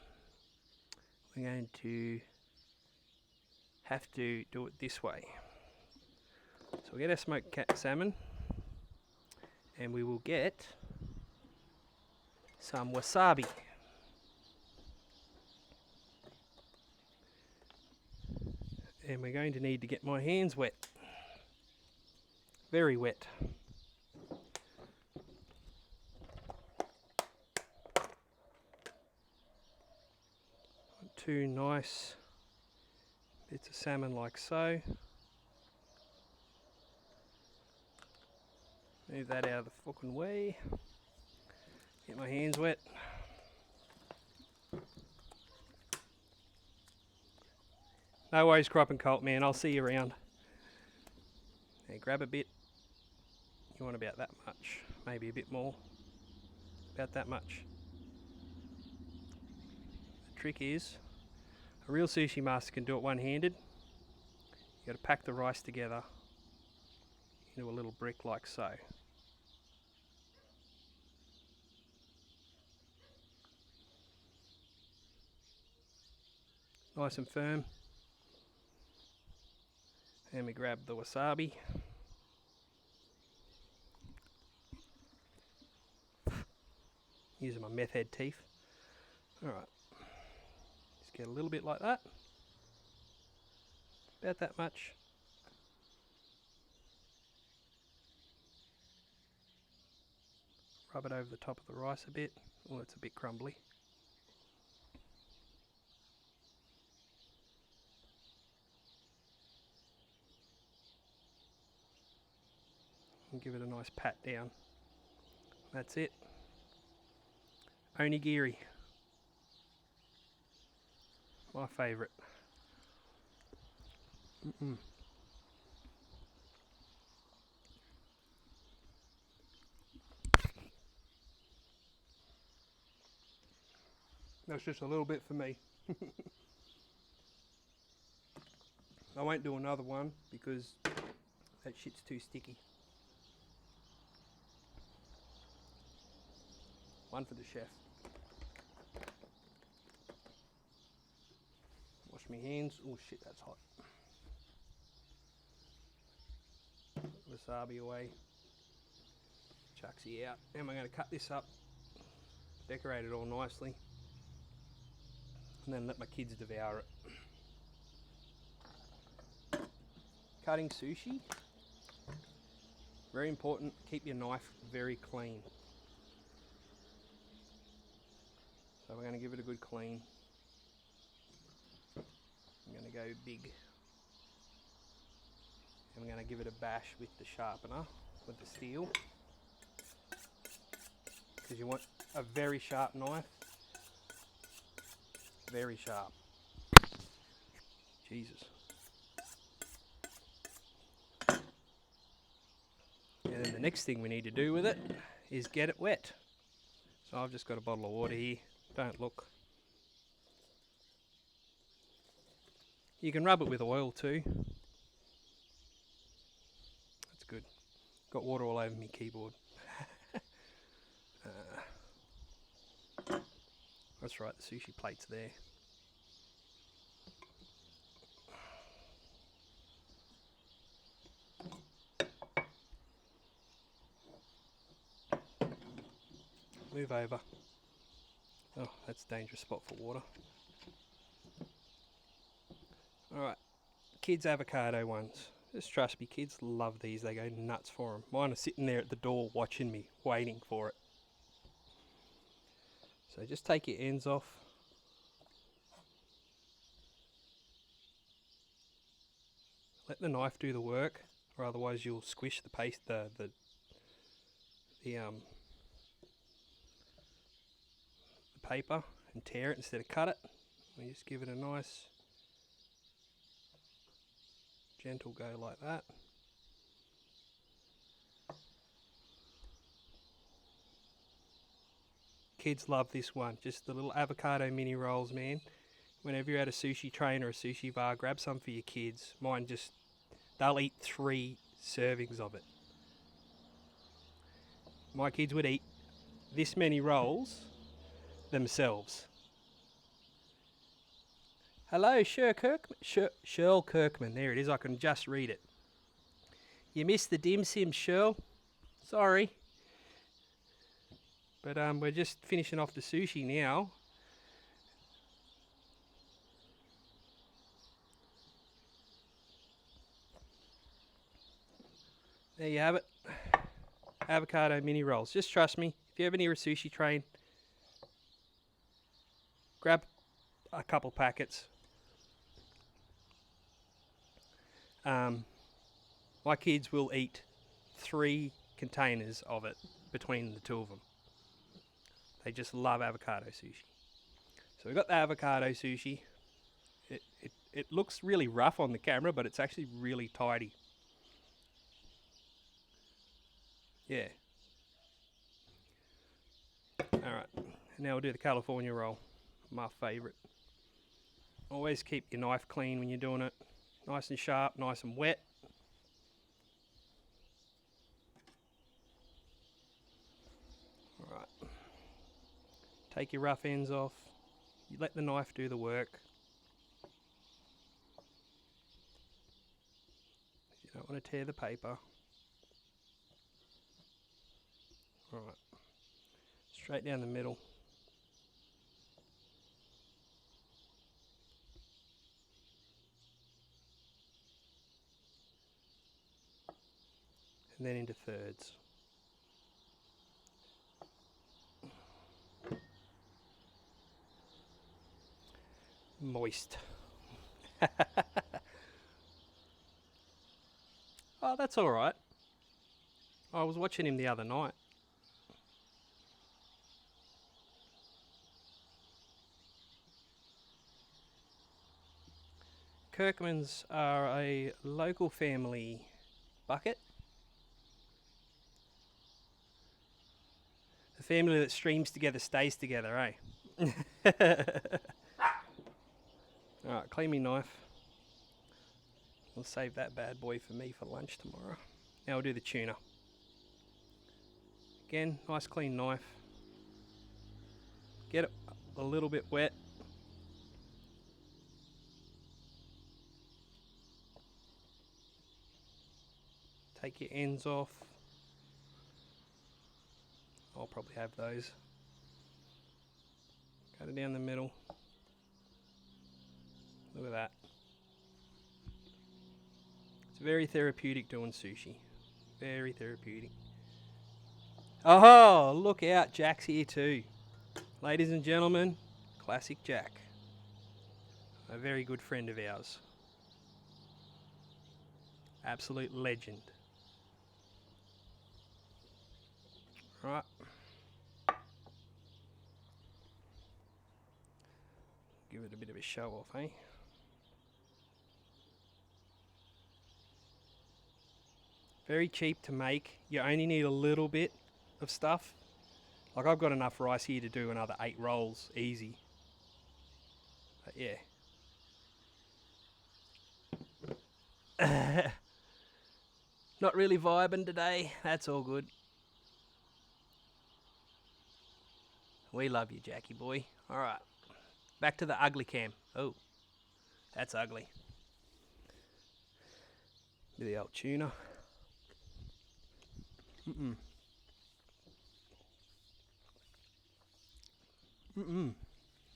going to have to do it this way. So we'll get our smoked salmon, and we will get some wasabi. And we're going to need to get my hands wet. Very wet. Two nice bits of salmon like so. Move that out of the fucking way. Get my hands wet. No worries, crop and cult, man. I'll see you around. Now grab a bit. You want about that much, maybe a bit more. About that much. The trick is, a real sushi master can do it one-handed. You got to pack the rice together into a little brick like so. Nice and firm. And we grab the wasabi. Using my meth head teeth. Alright. Just get a little bit like that. About that much. Rub it over the top of the rice a bit. Oh, it's a bit crumbly. And give it a nice pat down. That's it. Onigiri. My favourite. That's just a little bit for me. I won't do another one because that shit's too sticky. One for the chef. Wash my hands. Oh shit, that's hot. Wasabi away. Chucksy out. And we're going to cut this up. Decorate it all nicely. And then let my kids devour it. Cutting sushi. Very important. Keep your knife very clean. So we're going to give it a good clean. I'm going to go big. And we're going to give it a bash with the sharpener, with the steel. Because you want a very sharp knife. Very sharp. Jesus. And then the next thing we need to do with it is get it wet. So I've just got a bottle of water here. Don't look. You can rub it with oil too. That's good. Got water all over my keyboard. That's right, the sushi plate's there. Move over. Oh, that's a dangerous spot for water. Alright, kids' avocado ones. Just trust me, kids love these. They go nuts for them. Mine are sitting there at the door watching me, waiting for it. So just take your ends off. Let the knife do the work, or otherwise you'll squish the paste, the paper and tear it instead of cut it. We just give it a nice gentle go like that. Kids love this one, just the little avocado mini rolls, man. Whenever you're at a sushi train or a sushi bar, grab some for your kids. Mine just, they'll eat 3 servings of it. My kids would eat this many rolls themselves. Hello, Shirl Kirkman. There it is, I can just read it. You missed the dim sim, Shirl. Sorry. But we're just finishing off the sushi now. There you have it. Avocado mini rolls. Just trust me, if you're ever near a sushi train, grab a couple packets. My kids will eat 3 containers of it between the two of them. They just love avocado sushi. So we've got the avocado sushi. It looks really rough on the camera, but it's actually really tidy. Yeah. Alright, now we'll do the California roll. My favourite. Always keep your knife clean when you're doing it. Nice and sharp, nice and wet. Alright. Take your rough ends off. You let the knife do the work. You don't want to tear the paper. Alright. Straight down the middle. And then into thirds. Moist. Oh, that's alright. I was watching him the other night. Kirkmans are a local family bucket. The family that streams together stays together, eh? Alright, clean me knife. We'll save that bad boy for me for lunch tomorrow. Now we'll do the tuna. Again, nice clean knife. Get it a little bit wet. Take your ends off. I'll probably have those. Cut it down the middle. Look at that. It's very therapeutic doing sushi. Very therapeutic. Oh, look out, Jack's here too. Ladies and gentlemen, classic Jack. A very good friend of ours. Absolute legend. Right. Give it a bit of a show off, eh? Very cheap to make. You only need a little bit of stuff. Like I've got enough rice here to do another 8 rolls easy. But yeah. Not really vibing today. That's all good. We love you, Jackie boy. Alright. Back to the ugly cam. Oh. That's ugly. Bit of the old tuna.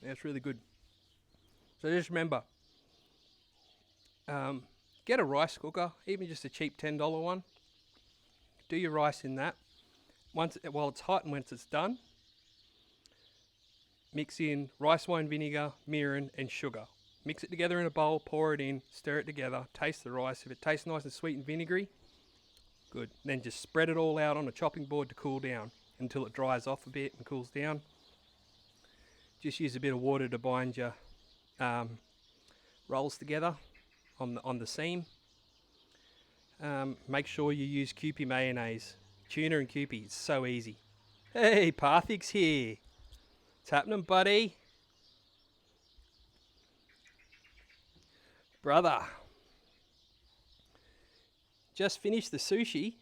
That's really good. So just remember, get a rice cooker, even just a cheap $10 one. Do your rice in that. While it's hot and once it's done, mix in rice wine vinegar, mirin and sugar. Mix it together in a bowl, pour it in, stir it together, taste the rice. If it tastes nice and sweet and vinegary, good. Then just spread it all out on a chopping board to cool down until it dries off a bit and cools down. Just use a bit of water to bind your rolls together on the seam. Make sure you use Kewpie mayonnaise. Tuna and Kewpie, it's so easy. Hey, Parthic's here. What's happening, buddy? Brother. Just finished the sushi.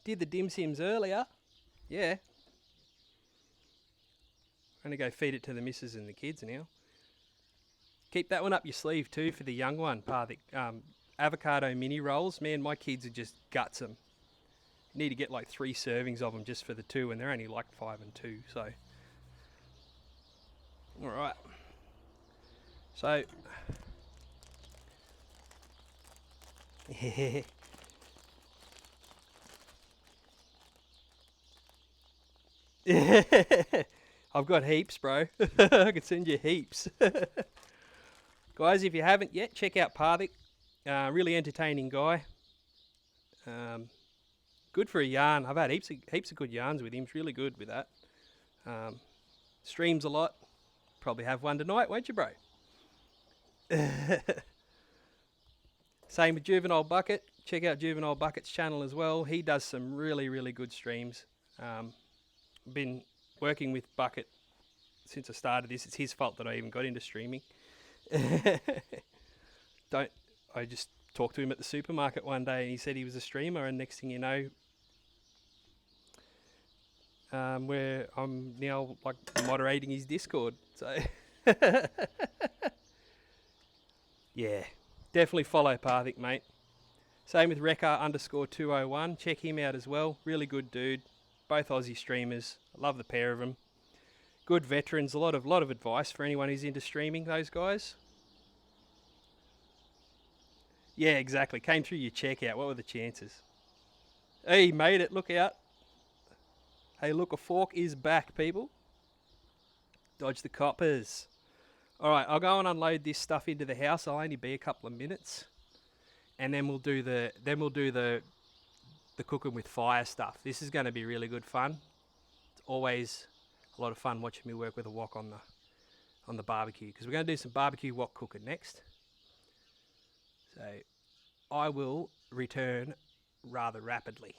Did the dim sims earlier. Yeah. I'm going to go feed it to the missus and the kids now. Keep that one up your sleeve too for the young one, Parthic. Avocado mini rolls. Man, my kids are just guts them. You need to get like 3 servings of them just for the 2, and they're only like 5 and 2, so. Alright. So. I've got heaps, bro. I can send you heaps. Guys, if you haven't yet, check out Parthic. Really entertaining guy. Good for a yarn. I've had heaps of good yarns with him. He's really good with that. Streams a lot. Probably have one tonight, won't you, bro? Same with Juvenile Bucket. Check out Juvenile Bucket's channel as well. He does some really, really good streams. Been working with Bucket since I started this. It's his fault that I even got into streaming. I just talked to him at the supermarket one day and he said he was a streamer, and next thing you know, where I'm now like moderating his Discord. So yeah, definitely follow Parthic, mate. Same with Rekar_201. Check him out as well. Really good dude. Both Aussie streamers. I love the pair of them. Good veterans. A lot of advice for anyone who's into streaming, those guys. Yeah, exactly. Came through your checkout. What were the chances? Hey, he made it. Look out. Hey, look, a fork is back, people. Dodge the coppers. All right, I'll go and unload this stuff into the house. I'll only be a couple of minutes, and then we'll do the cooking with fire stuff. This is going to be really good fun. It's always a lot of fun watching me work with a wok on the barbecue, because we're going to do some barbecue wok cooking next. So I will return rather rapidly.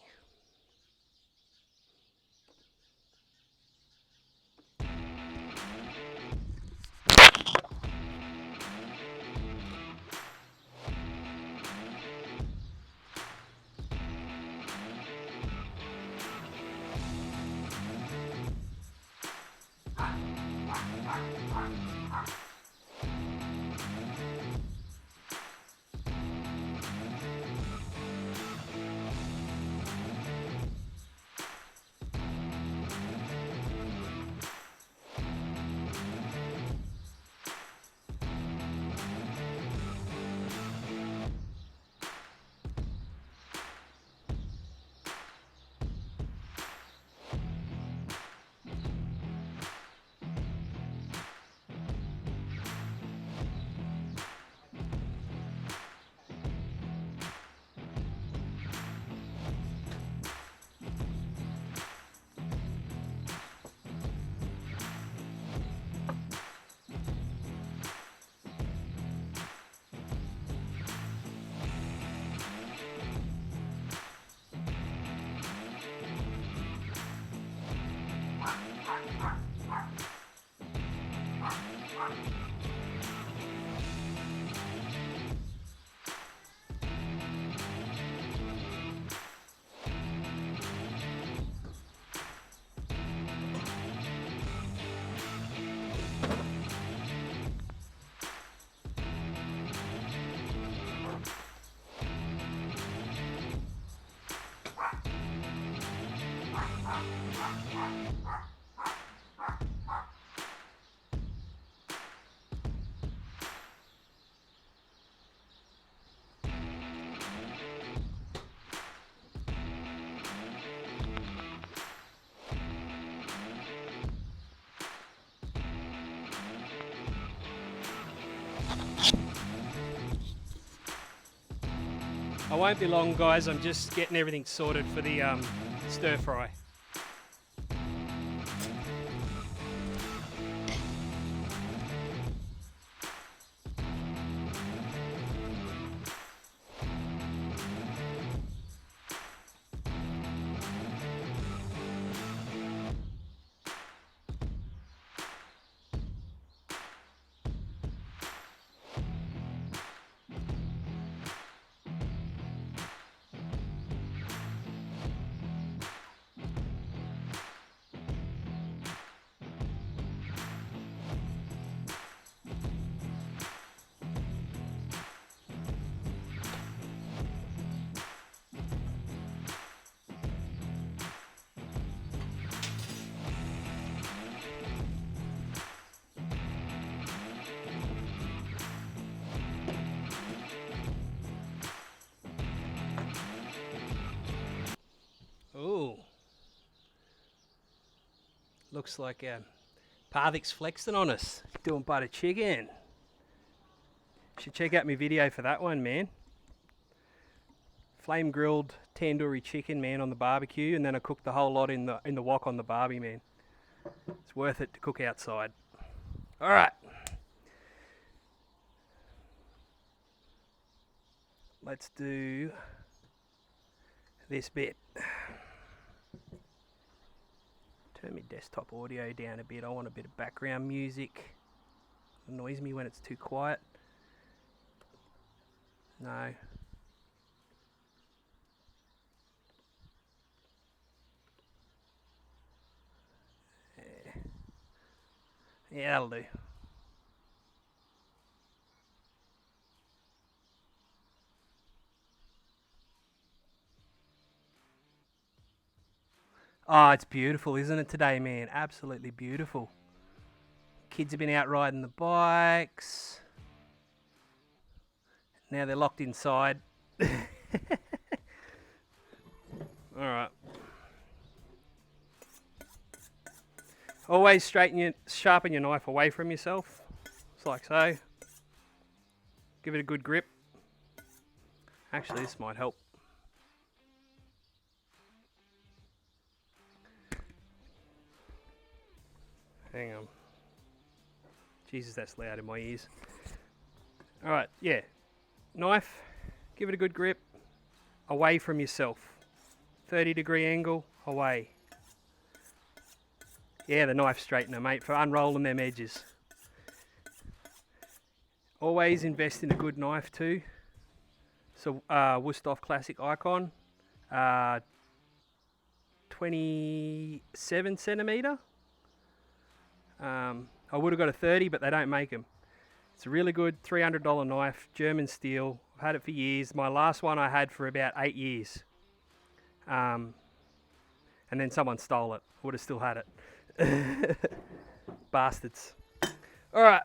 I won't be long, guys. I'm just getting everything sorted for the stir fry. Ooh. Looks like Parvik's flexing on us, doing butter chicken. Should check out my video for that one, man. Flame grilled tandoori chicken, man, on the barbecue, and then I cooked the whole lot in the wok on the barbie, man. It's worth it to cook outside. All right. Let's do this bit. Turn my desktop audio down a bit. I want a bit of background music. It annoys me when it's too quiet. No. Yeah, that'll do. Oh, it's beautiful, isn't it, today, man? Absolutely beautiful. Kids have been out riding the bikes. Now they're locked inside. Alright. Always sharpen your knife away from yourself. It's like so. Give it a good grip. Actually, this might help. Hang on. Jesus, that's loud in my ears. Alright, yeah. Knife, give it a good grip. Away from yourself. 30-degree angle, away. Yeah, the knife straightener, mate, for unrolling them edges. Always invest in a good knife too. So, Wusthof Classic Icon. 27 centimetre. I would have got a 30, but they don't make them. It's a really good $300 knife, German steel. I've had it for years. My last one I had for about 8 years. And then someone stole it. I would have still had it. Bastards. Alright.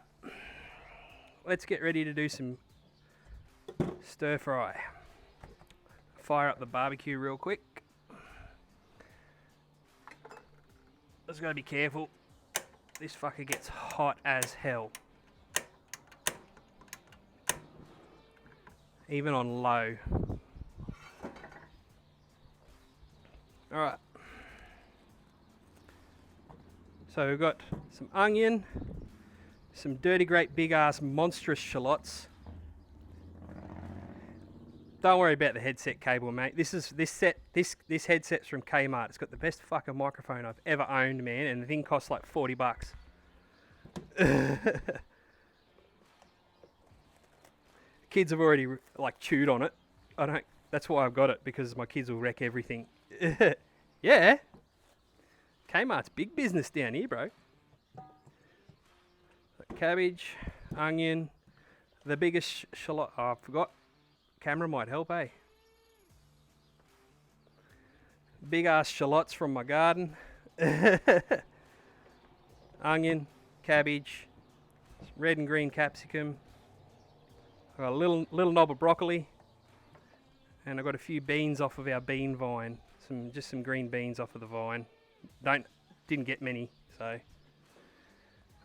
Let's get ready to do some stir fry. Fire up the barbecue real quick. Just gotta be careful. This fucker gets hot as hell. Even on low. Alright. So we've got some onion, some dirty great big ass monstrous shallots. Don't worry about the headset cable, mate. This headset's from Kmart. It's got the best fucking microphone I've ever owned, man, and the thing costs like $40. Kids have already like chewed on it. That's why I've got it, because my kids will wreck everything. Yeah. Kmart's big business down here, bro. Cabbage, onion, the biggest shallot. Oh, I forgot. Camera might help, eh? Big ass shallots from my garden. Onion, cabbage, red and green capsicum. I've got a little knob of broccoli, and I've got a few beans off of our bean vine. Just some green beans off of the vine. Didn't get many, so.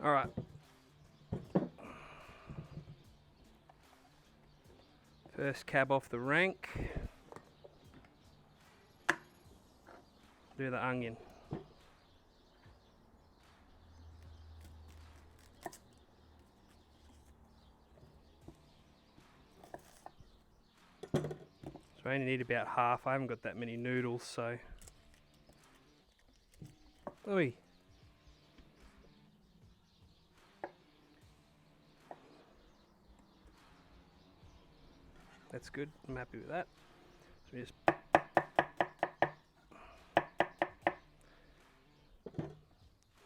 All right. First cab off the rank. Do the onion. So I only need about half. I haven't got that many noodles, so. Oi. That's good. I'm happy with that. So we just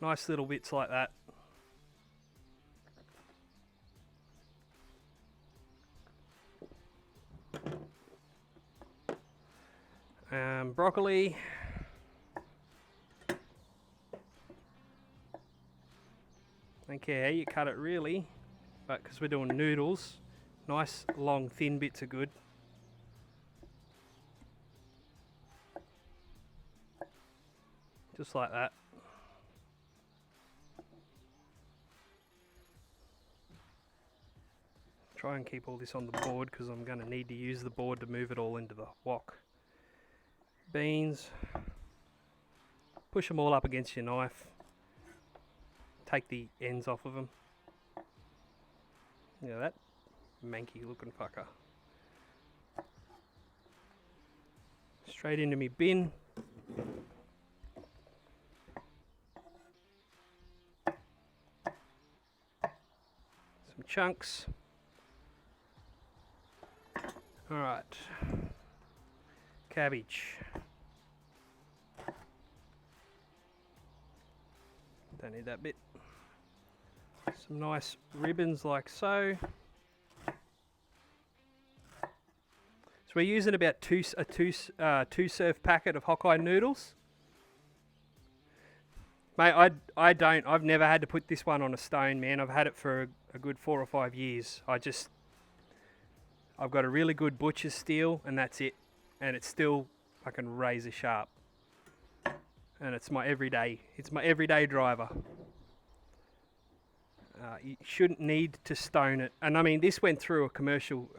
nice little bits like that. Broccoli. Don't care how you cut it really, but because we're doing noodles, nice long thin bits are good. Just like that. Try and keep all this on the board because I'm going to need to use the board to move it all into the wok. Beans. Push them all up against your knife. Take the ends off of them. Yeah, that manky looking fucker. Straight into me bin. Some chunks. Alright. Cabbage. Don't need that bit. Some nice ribbons like so. So we're using about two serve packet of Hawkeye noodles. Mate, I've never had to put this one on a stone, man. I've had it for a good 4 or 5 years. I've got a really good butcher's steel, and that's it. And it's still fucking razor sharp. And it's my everyday driver. You shouldn't need to stone it. And I mean, this went through a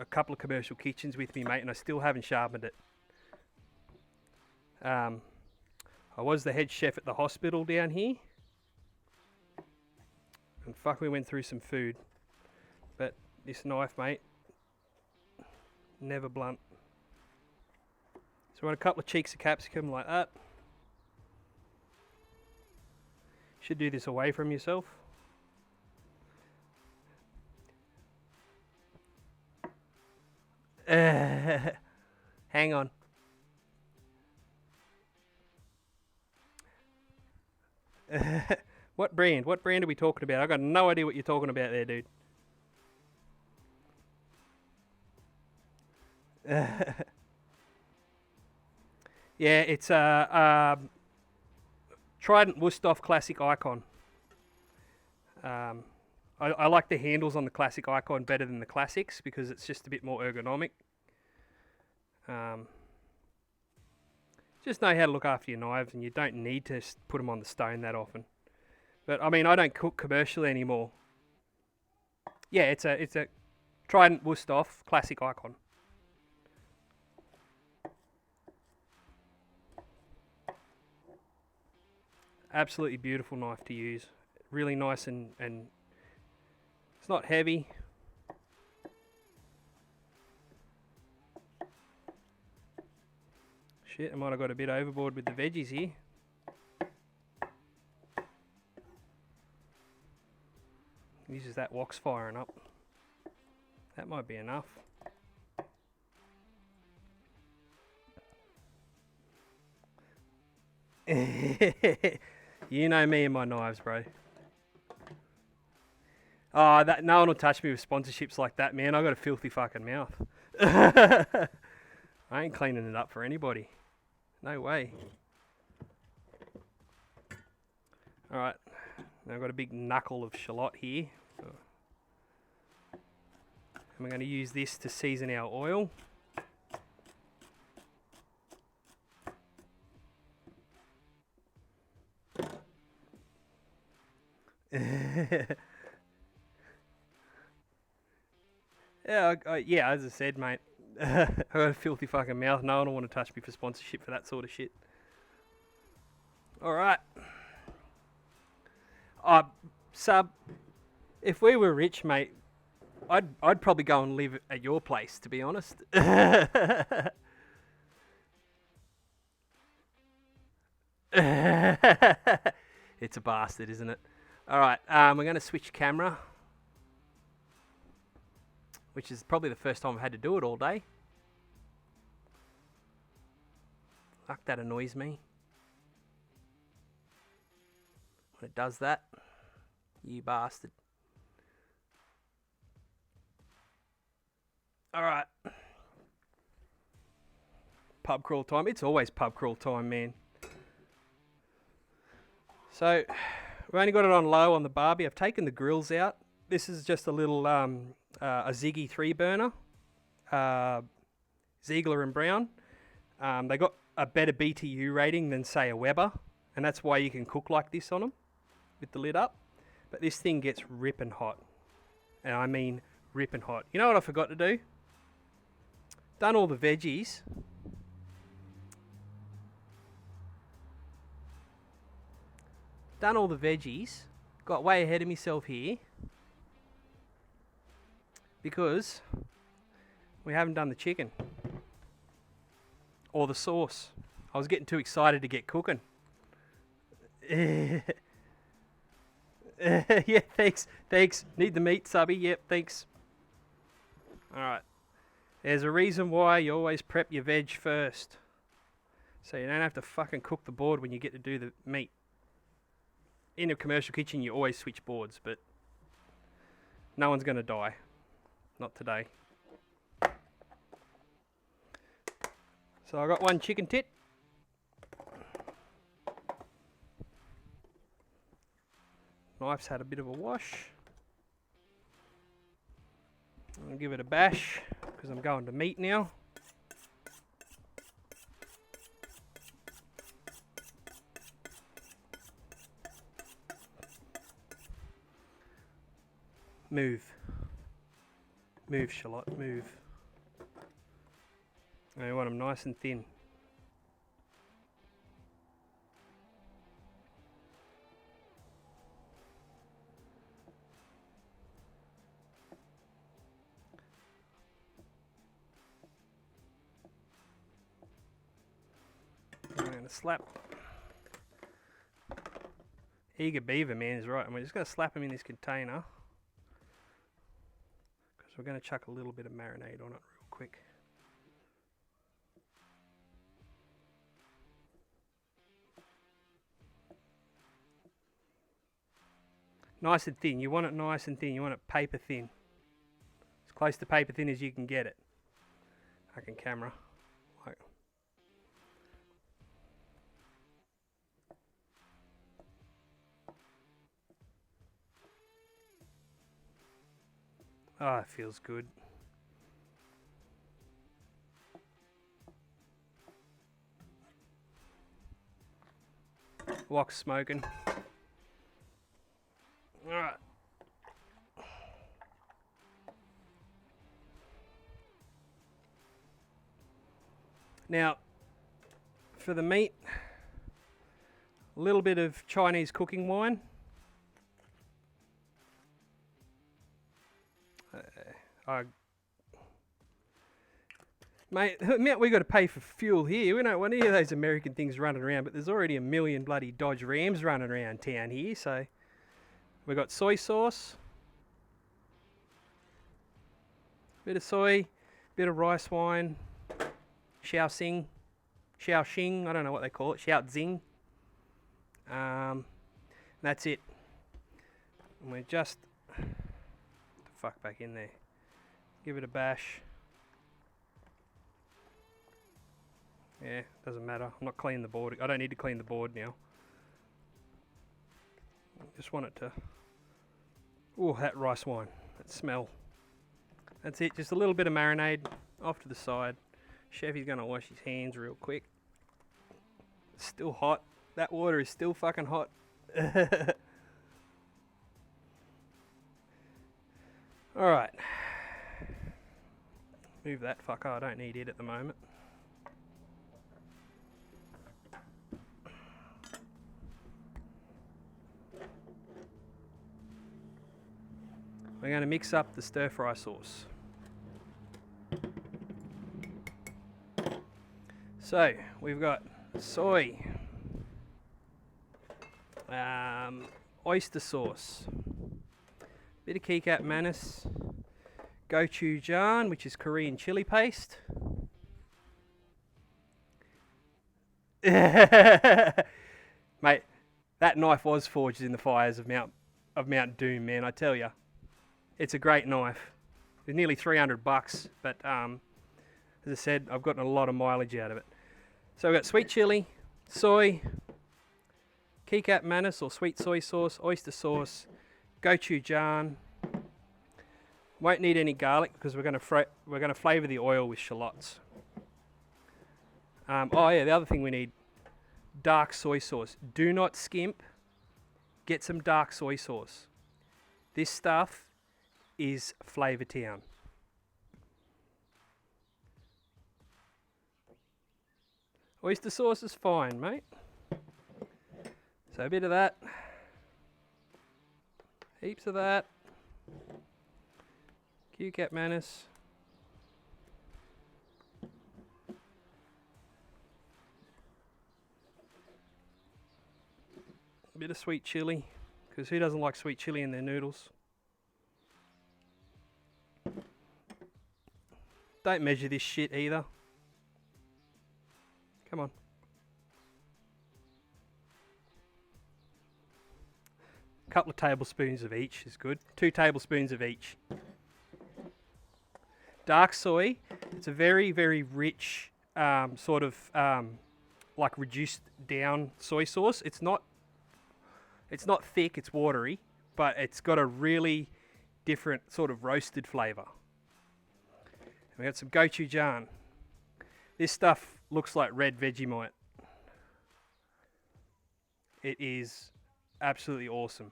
couple of commercial kitchens with me, mate, and I still haven't sharpened it. I was the head chef at the hospital down here. And fuck, we went through some food. But this knife, mate, never blunt. So I want a couple of cheeks of capsicum like that. Should do this away from yourself. Hang on. What brand? What brand are we talking about? I got no idea what you're talking about there, dude. Yeah, it's Trident Wusthof Classic Icon. I like the handles on the Classic Icon better than the Classics because it's just a bit more ergonomic. Just know how to look after your knives, and you don't need to put them on the stone that often. But I mean, I don't cook commercially anymore. Yeah, it's a Trident Wusthof Classic Icon. Absolutely beautiful knife to use. Really nice and it's not heavy. Shit, I might have got a bit overboard with the veggies here. Uses that wok's firing up. That might be enough. You know me and my knives, bro. Oh, no one will touch me with sponsorships like that, man. I got a filthy fucking mouth. I ain't cleaning it up for anybody. No way. Alright, now I've got a big knuckle of shallot here. And we're going to use this to season our oil. Yeah, as I said, mate, I've got a filthy fucking mouth. No one will want to touch me for sponsorship for that sort of shit. Alright. Sub, if we were rich, mate, I'd probably go and live at your place, to be honest. It's a bastard, isn't it? Alright, we're going to switch camera, which is probably the first time I've had to do it all day. Fuck, that annoys me. When it does that, you bastard. Alright. Pub crawl time. It's always pub crawl time, man. So, we've only got it on low on the barbie. I've taken the grills out. This is just a little a Ziggy 3-burner. Ziegler and Brown. They got a better BTU rating than, say, a Weber. And that's why you can cook like this on them, with the lid up. But this thing gets ripping hot. And I mean ripping hot. You know what I forgot to do? Done all the veggies. Got way ahead of myself here. Because we haven't done the chicken. Or the sauce. I was getting too excited to get cooking. Yeah, thanks. Need the meat, subby. Yep, thanks. Alright. There's a reason why you always prep your veg first. So you don't have to fucking cook the board when you get to do the meat. In a commercial kitchen, you always switch boards, but no one's going to die. Not today. So I got one chicken tit. Knife's had a bit of a wash. I'll give it a bash because I'm going to meat now. Move, shallot, move. I want them nice and thin. I'm going to slap. Eager Beaver, man, is right. And we're just going to slap them in this container. Because we're going to chuck a little bit of marinade on it real quick. Nice and thin. You want it nice and thin. You want it paper thin. As close to paper thin as you can get it. Fucking camera. Like. Oh, it feels good. Wok's smoking. Alright. Now, for the meat, a little bit of Chinese cooking wine. Mate, we got to pay for fuel here. We don't want any of those American things running around, but there's already a million bloody Dodge Rams running around town here, so we got soy sauce, bit of soy, bit of rice wine, Shaoxing, I don't know what they call it, Shaoxing. That's it. And we're just the fuck back in there. Give it a bash. Yeah, doesn't matter. I'm not cleaning the board. I don't need to clean the board now. Just want it to... Oh, that rice wine. That smell. That's it. Just a little bit of marinade off to the side. Chefy's going to wash his hands real quick. It's still hot. That water is still fucking hot. Alright. Move that fucker. I don't need it at the moment. We're going to mix up the stir fry sauce. So, we've got soy, oyster sauce, bit of keycat manis, gochujang, which is Korean chili paste. Mate, that knife was forged in the fires of Mount Doom, man, I tell ya. It's a great knife. It's nearly $300, but as I said, I've gotten a lot of mileage out of it. So we've got sweet chili, soy, keycat manis or sweet soy sauce, oyster sauce, gochujang. Won't need any garlic because we're going to flavour the oil with shallots. Oh yeah, the other thing we need, dark soy sauce. Do not skimp. Get some dark soy sauce. This stuff is Flavour Town. Oyster sauce is fine, mate. So a bit of that. Heaps of that. Keycat manis. A bit of sweet chili, because who doesn't like sweet chili in their noodles? Don't measure this shit either. Come on. A couple of tablespoons of each is good. 2 tablespoons of each. Dark soy. It's a very, very rich sort of like reduced down soy sauce. It's not thick. It's watery, but it's got a really different sort of roasted flavour. We got some gochujang. This stuff looks like red Vegemite. It is absolutely awesome.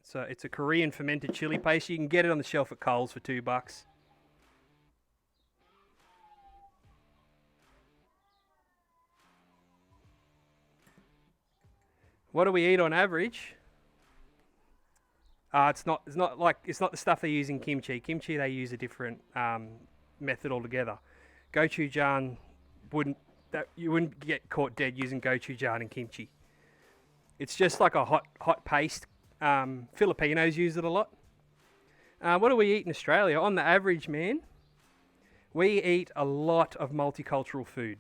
So it's a Korean fermented chili paste. You can get it on the shelf at Coles for $2. What do we eat on average? It's not the stuff they use in kimchi. Kimchi, they use a different method altogether. Gochujang you wouldn't get caught dead using gochujang in kimchi. It's just like a hot paste. Filipinos use it a lot. What do we eat in Australia? On the average, man, we eat a lot of multicultural food.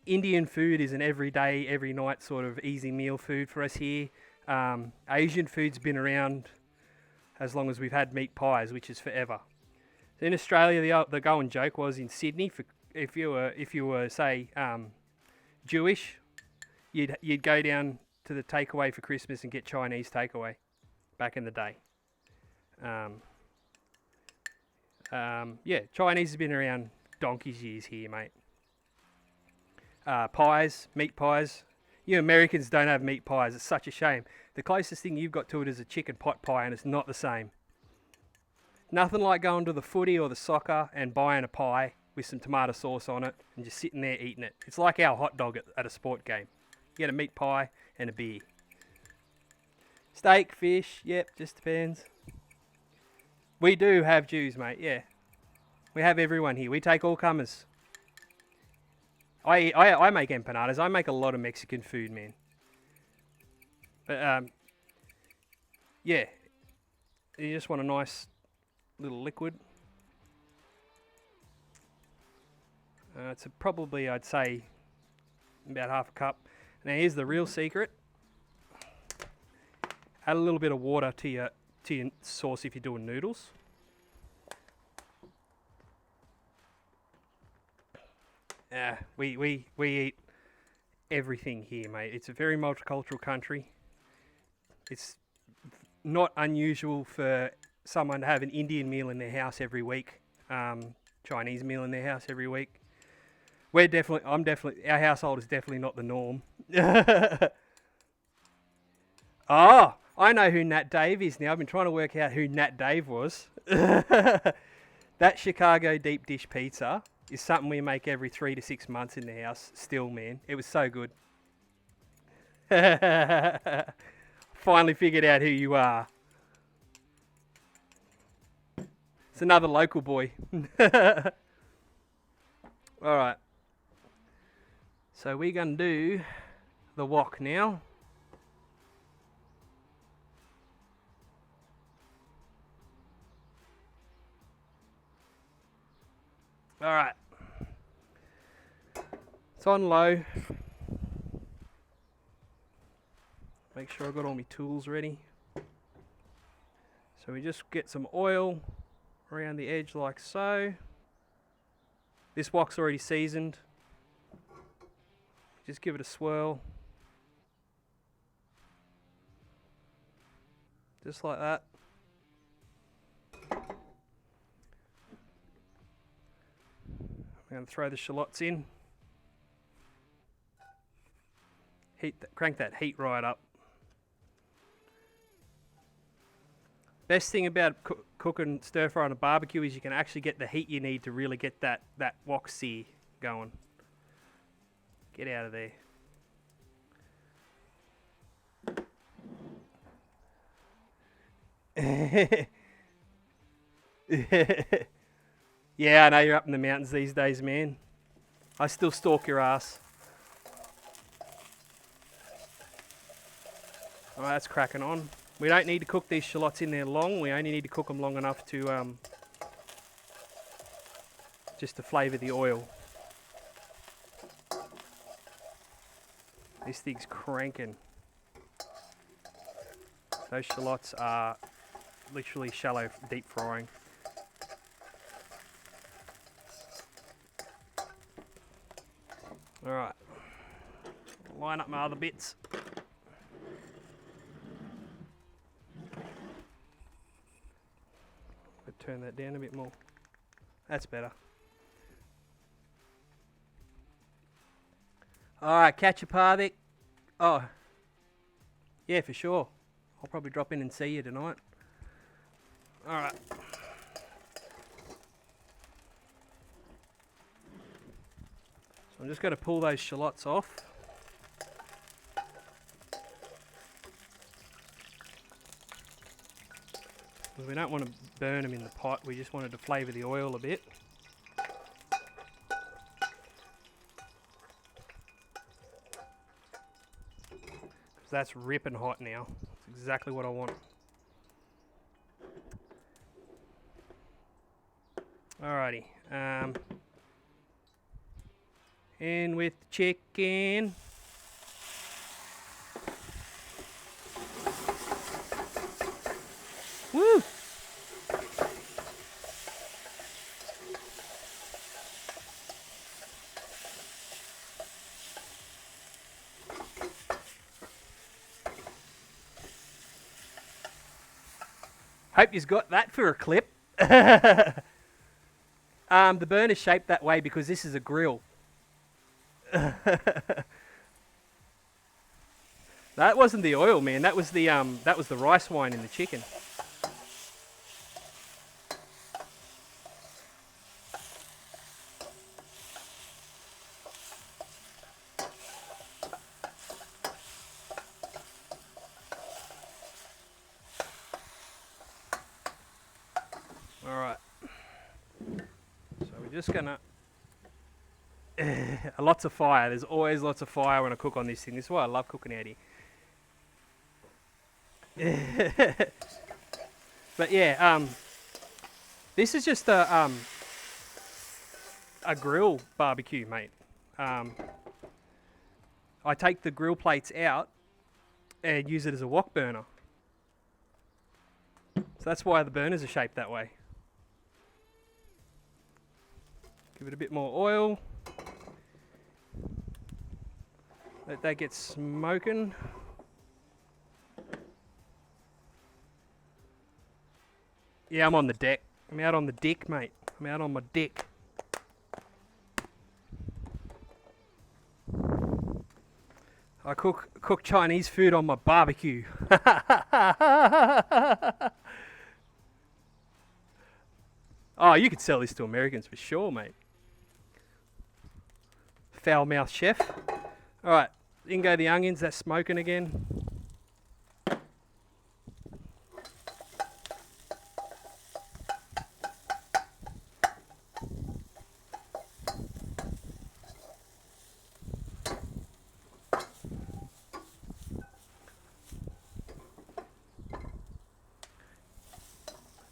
Indian food is an everyday, every night sort of easy meal food for us here. Asian food's been around as long as we've had meat pies, which is forever. So in Australia, the going joke was in Sydney, if you were say Jewish, you'd go down to the takeaway for Christmas and get Chinese takeaway. Back in the day, yeah, Chinese has been around donkey's years here, mate. Pies, meat pies. You Americans don't have meat pies. It's such a shame. The closest thing you've got to it is a chicken pot pie, and it's not the same. Nothing like going to the footy or the soccer and buying a pie with some tomato sauce on it and just sitting there eating it. It's like our hot dog at a sport game. You get a meat pie and a beer. Steak, fish, yep, just depends. We do have Jews, mate, yeah. We have everyone here. We take all comers. I make empanadas. I make a lot of Mexican food, man. But, yeah. You just want a nice little liquid. It's probably, I'd say, about half a cup. Now, here's the real secret. Add a little bit of water to your sauce if you're doing noodles. We eat everything here, mate. It's a very multicultural country. It's not unusual for someone to have an Indian meal in their house every week, Chinese meal in their house every week. Our household is definitely not the norm. Oh, I know who Nat Dave is now. I've been trying to work out who Nat Dave was. That Chicago deep dish pizza is something we make every 3 to 6 months in the house. Still, man, it was so good. Finally figured out who you are. It's another local boy. Alright. So we're going to do the wok now. Alright. It's on low. Make sure I've got all my tools ready. So we just get some oil around the edge like so. This wok's already seasoned. Just give it a swirl. Just like that. I'm going to throw the shallots in. Crank that heat right up. Best thing about cooking stir fry on a barbecue is you can actually get the heat you need to really get that wok sear going. Get out of there. Yeah, I know you're up in the mountains these days, man. I still stalk your ass. Oh, that's cracking on. We don't need to cook these shallots in there long. We only need to cook them long enough to just to flavour the oil. This thing's cranking. Those shallots are literally shallow deep frying. Alright, line up my other bits. Turn that down a bit more. That's better. Alright, catch a Parvik. Oh, yeah, for sure. I'll probably drop in and see you tonight. Alright. So I'm just going to pull those shallots off. We don't want to burn them in the pot, we just wanted to flavour the oil a bit. Because that's ripping hot now. It's exactly what I want. Alrighty. In with the chicken. Woo! Hope you've got that for a clip. The burner's shaped that way because this is a grill. That wasn't the oil, man. That was the rice wine in the chicken. Alright, so we're just gonna, lots of fire, there's always lots of fire when I cook on this thing, this is why I love cooking out here. But yeah, this is just a grill barbecue, mate. I take the grill plates out and use it as a wok burner. So that's why the burners are shaped that way. Give it a bit more oil. Let that get smoking. Yeah, I'm on the deck. I'm out on the deck, mate. I'm out on my deck. I cook Chinese food on my barbecue. Oh, you could sell this to Americans for sure, mate. Foul mouth chef. Alright, in go the onions, that's smoking again.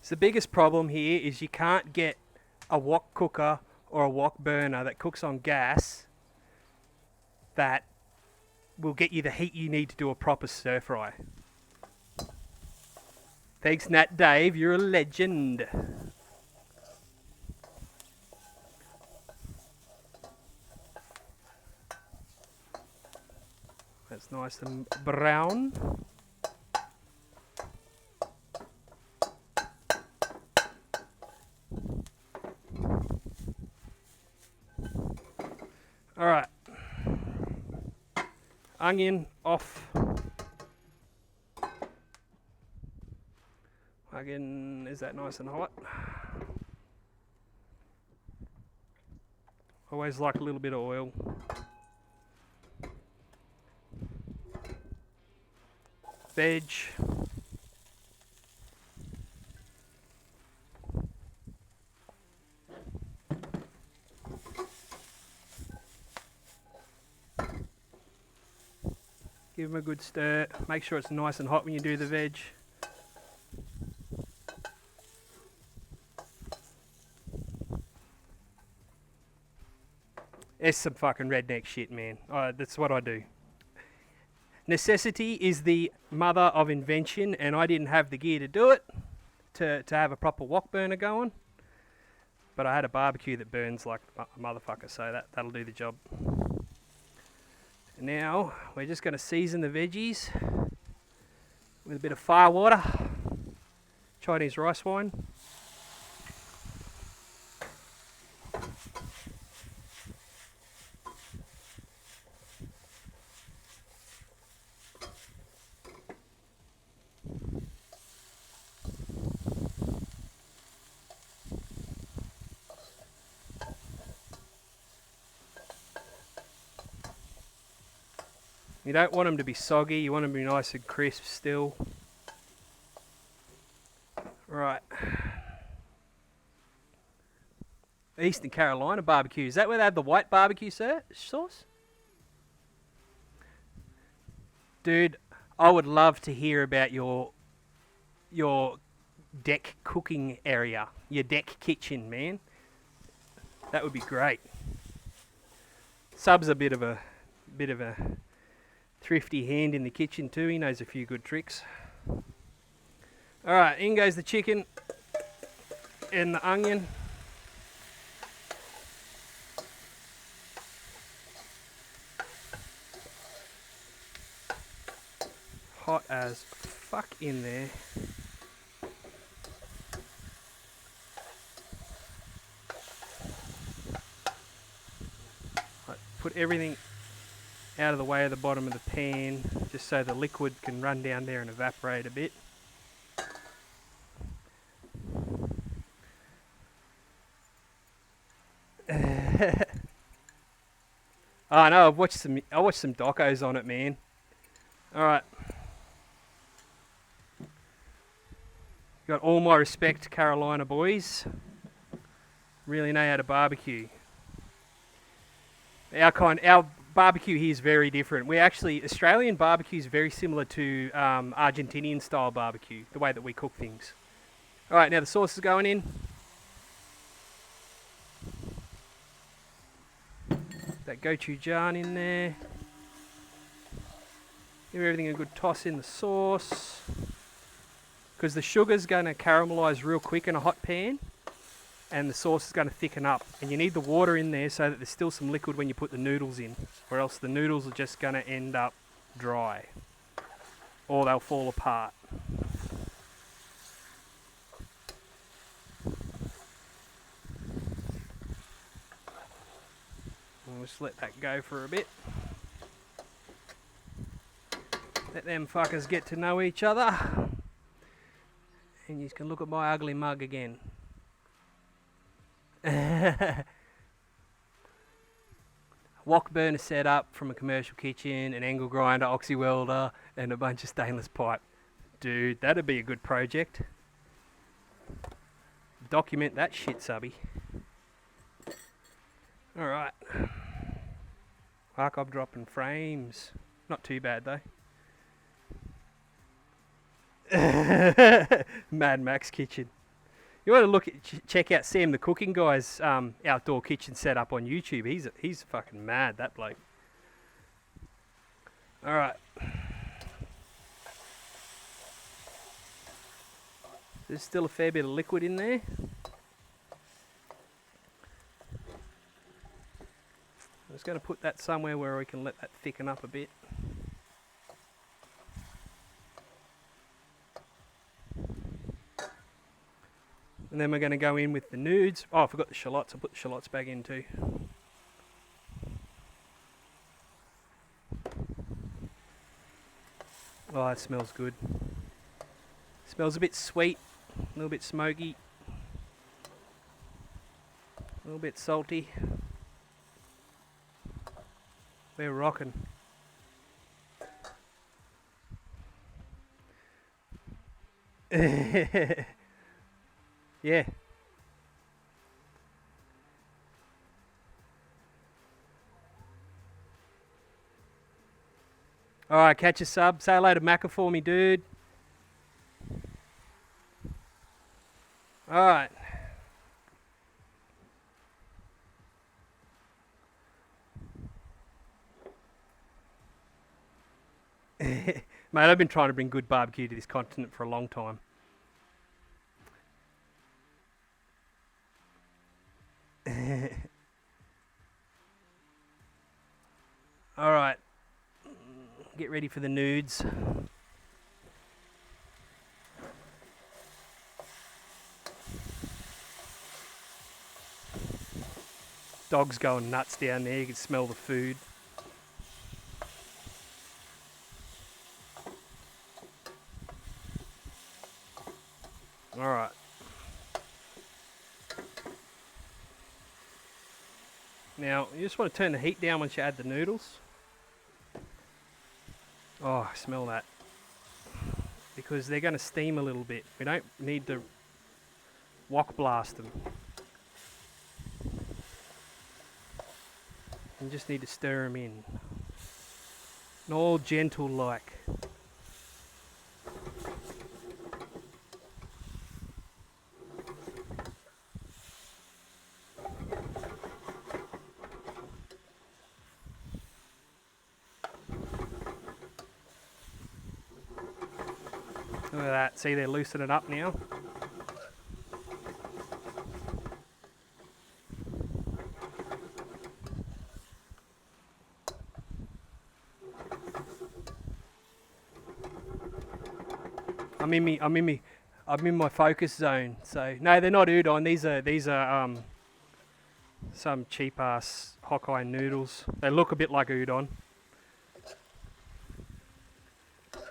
So the biggest problem here is you can't get a wok cooker or a wok burner that cooks on gas that will get you the heat you need to do a proper stir fry. Thanks, Nat Dave, you're a legend. That's nice and brown. Alright. Onion off. Again, is that nice and hot? Always like a little bit of oil. Veg. Give them a good stir. Make sure it's nice and hot when you do the veg. It's some fucking redneck shit, man. That's what I do. Necessity is the mother of invention, and I didn't have the gear to do it, to have a proper wok burner going. But I had a barbecue that burns like a motherfucker, so that'll do the job. And now we're just going to season the veggies with a bit of fire water, Chinese rice wine. You don't want them to be soggy, you want them to be nice and crisp still. Right. Eastern Carolina barbecue. Is that where they have the white barbecue sauce? Dude, I would love to hear about your deck cooking area, your deck kitchen, man. That would be great. Sub's a bit of a thrifty hand in the kitchen too. He knows a few good tricks. Alright, in goes the chicken and the onion. Hot as fuck in there. Right, put everything out of the way of the bottom of the pan, just so the liquid can run down there and evaporate a bit. Oh no, I watched some docos on it, man. Alright. Got all my respect, Carolina boys. Really know how to barbecue. Our barbecue here is very different. Australian barbecue is very similar to Argentinian style barbecue, the way that we cook things. Alright, now the sauce is going in. That gochujang in there. Give everything a good toss in the sauce, because the sugar's going to caramelise real quick in a hot pan. and the sauce is going to thicken up. And you need the water in there so that there's still some liquid when you put the noodles in, or else the noodles are just going to end up dry, or they'll fall apart. We'll just let that go for a bit. Let them fuckers get to know each other. And you can look at my ugly mug again. Wok burner set up from a commercial kitchen, an angle grinder, oxy welder, and a bunch of stainless pipe. Dude, that'd be a good project. Document that shit, subby. Alright. Archive dropping frames. Not too bad though. Mad Max kitchen. You want to look at, check out Sam the cooking guy's outdoor kitchen setup on YouTube. He's fucking mad, that bloke. All right. There's still a fair bit of liquid in there. I'm just going to put that somewhere where we can let that thicken up a bit. And then we're going to go in with the nudes. Oh, I forgot the shallots. I'll put the shallots back in too. Oh, that smells good. Smells a bit sweet, a little bit smoky, a little bit salty. We're rocking. Yeah. Alright, catch a sub. Say hello to Macca for me, dude. Alright. Mate, I've been trying to bring good barbecue to this continent for a long time. Alright. Get ready for the nudes. Dog's going nuts down there, you can smell the food. Alright. Now, you just want to turn the heat down once you add the noodles. Oh, I smell that. Because they're going to steam a little bit. We don't need to wok blast them. You just need to stir them in. And all gentle like. Look at that. See, they're loosening up now. I'm in my focus zone. So no, they're not udon. These are some cheap ass Hokkien noodles. They look a bit like udon,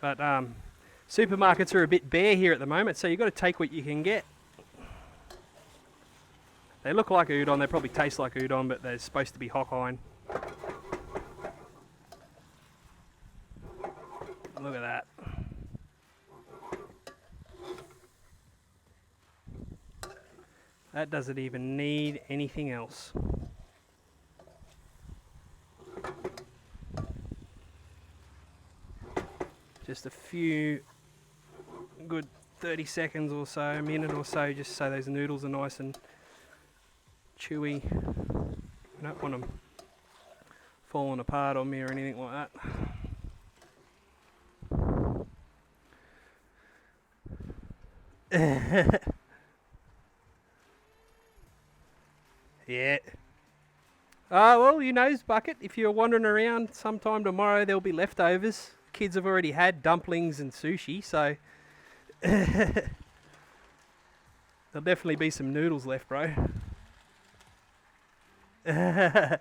but supermarkets are a bit bare here at the moment, so you've got to take what you can get. They look like udon. They probably taste like udon, but they're supposed to be Hokkien. Look at that. That doesn't even need anything else. Just a few good 30 seconds or so, a minute or so, just so those noodles are nice and chewy. I don't want them falling apart on me or anything like that. Yeah. Well, you know, Bucket, if you're wandering around sometime tomorrow, there'll be leftovers. Kids have already had dumplings and sushi, so there'll definitely be some noodles left, bro. Yeah,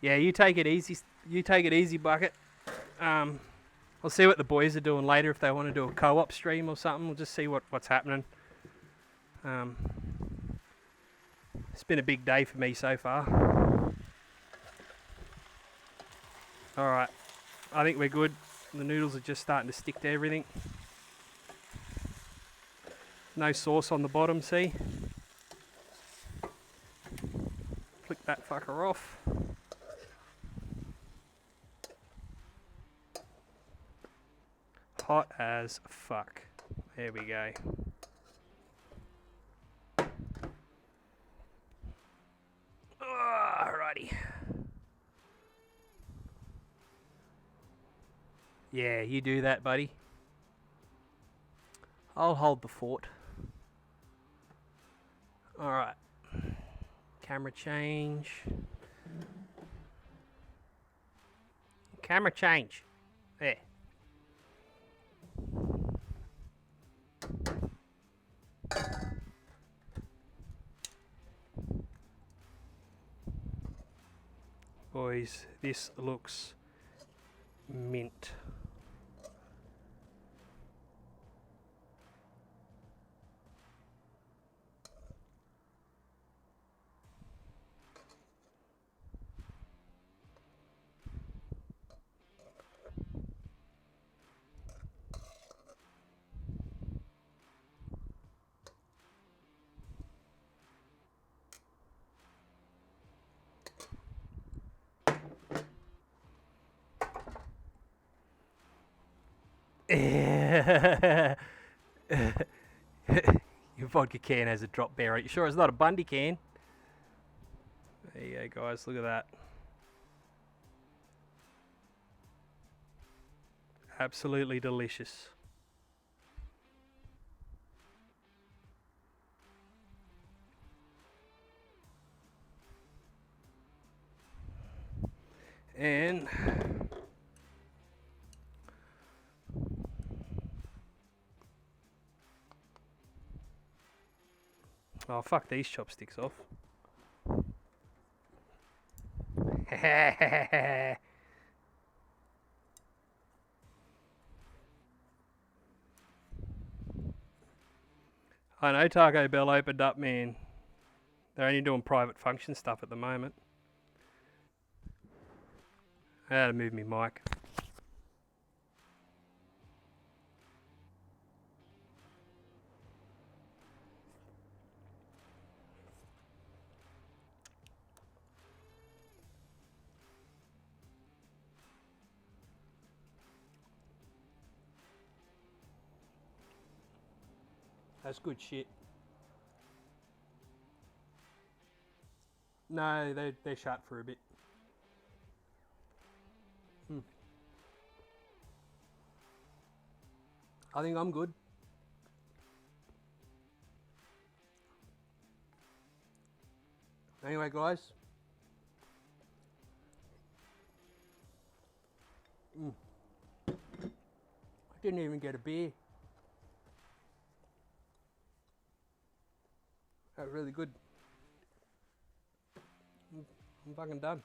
you take it easy. You take it easy, Bucket. I'll see what the boys are doing later. If they want to do a co-op stream or something, we'll just see what's happening. It's been a big day for me so far. Alright, I think we're good. The noodles are just starting to stick to everything. No sauce on the bottom, see? Flick that fucker off. Hot as fuck. There we go. Alrighty. Yeah, you do that, buddy. I'll hold the fort. Alright. Camera change. Camera change. There. Boys, this looks mint. Your vodka can has a drop bearer. You sure it's not a Bundy can? There you go, guys. Look at that. Absolutely delicious. And oh, fuck these chopsticks off. I know Taco Bell opened up, man. They're only doing private function stuff at the moment. I had to move me mic. That's good shit. No, they're shut for a bit. I think I'm good. Anyway, guys. I didn't even get a beer. That was really good. I'm fucking done.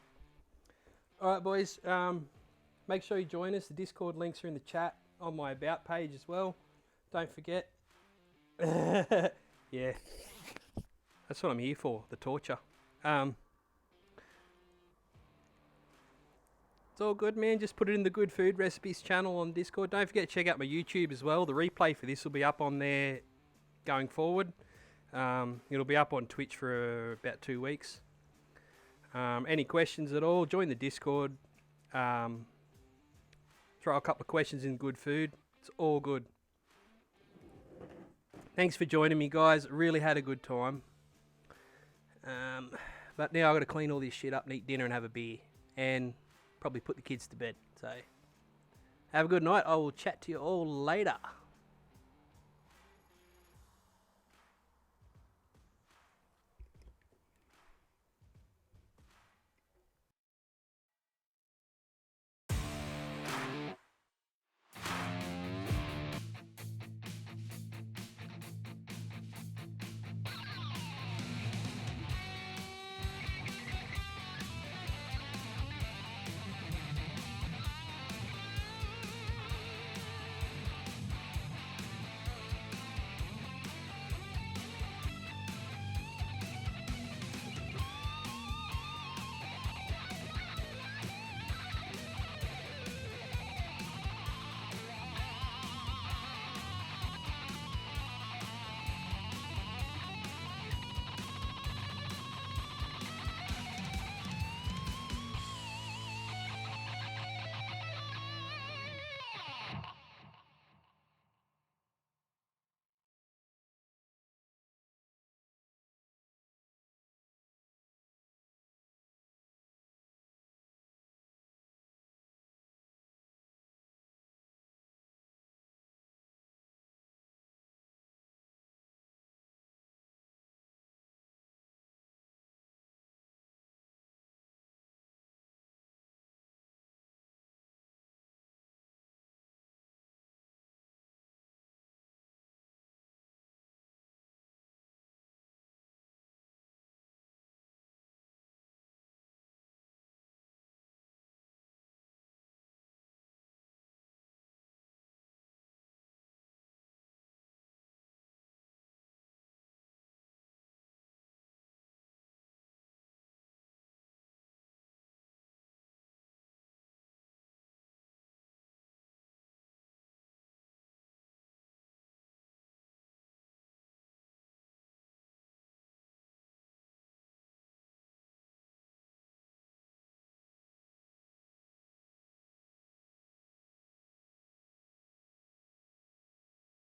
Alright, boys. Make sure you join us. The Discord links are in the chat on my About page as well. Don't forget. Yeah. That's what I'm here for, the torture. It's all good, man. Just put it in the Good Food Recipes channel on Discord. Don't forget to check out my YouTube as well. The replay for this will be up on there going forward. It'll be up on Twitch for about 2 weeks. Any questions at all, join the Discord. Throw a couple of questions in Good Food. It's all good. Thanks for joining me, guys. Really had a good time. But now I've got to clean all this shit up and eat dinner and have a beer. And probably put the kids to bed. So have a good night. I will chat to you all later.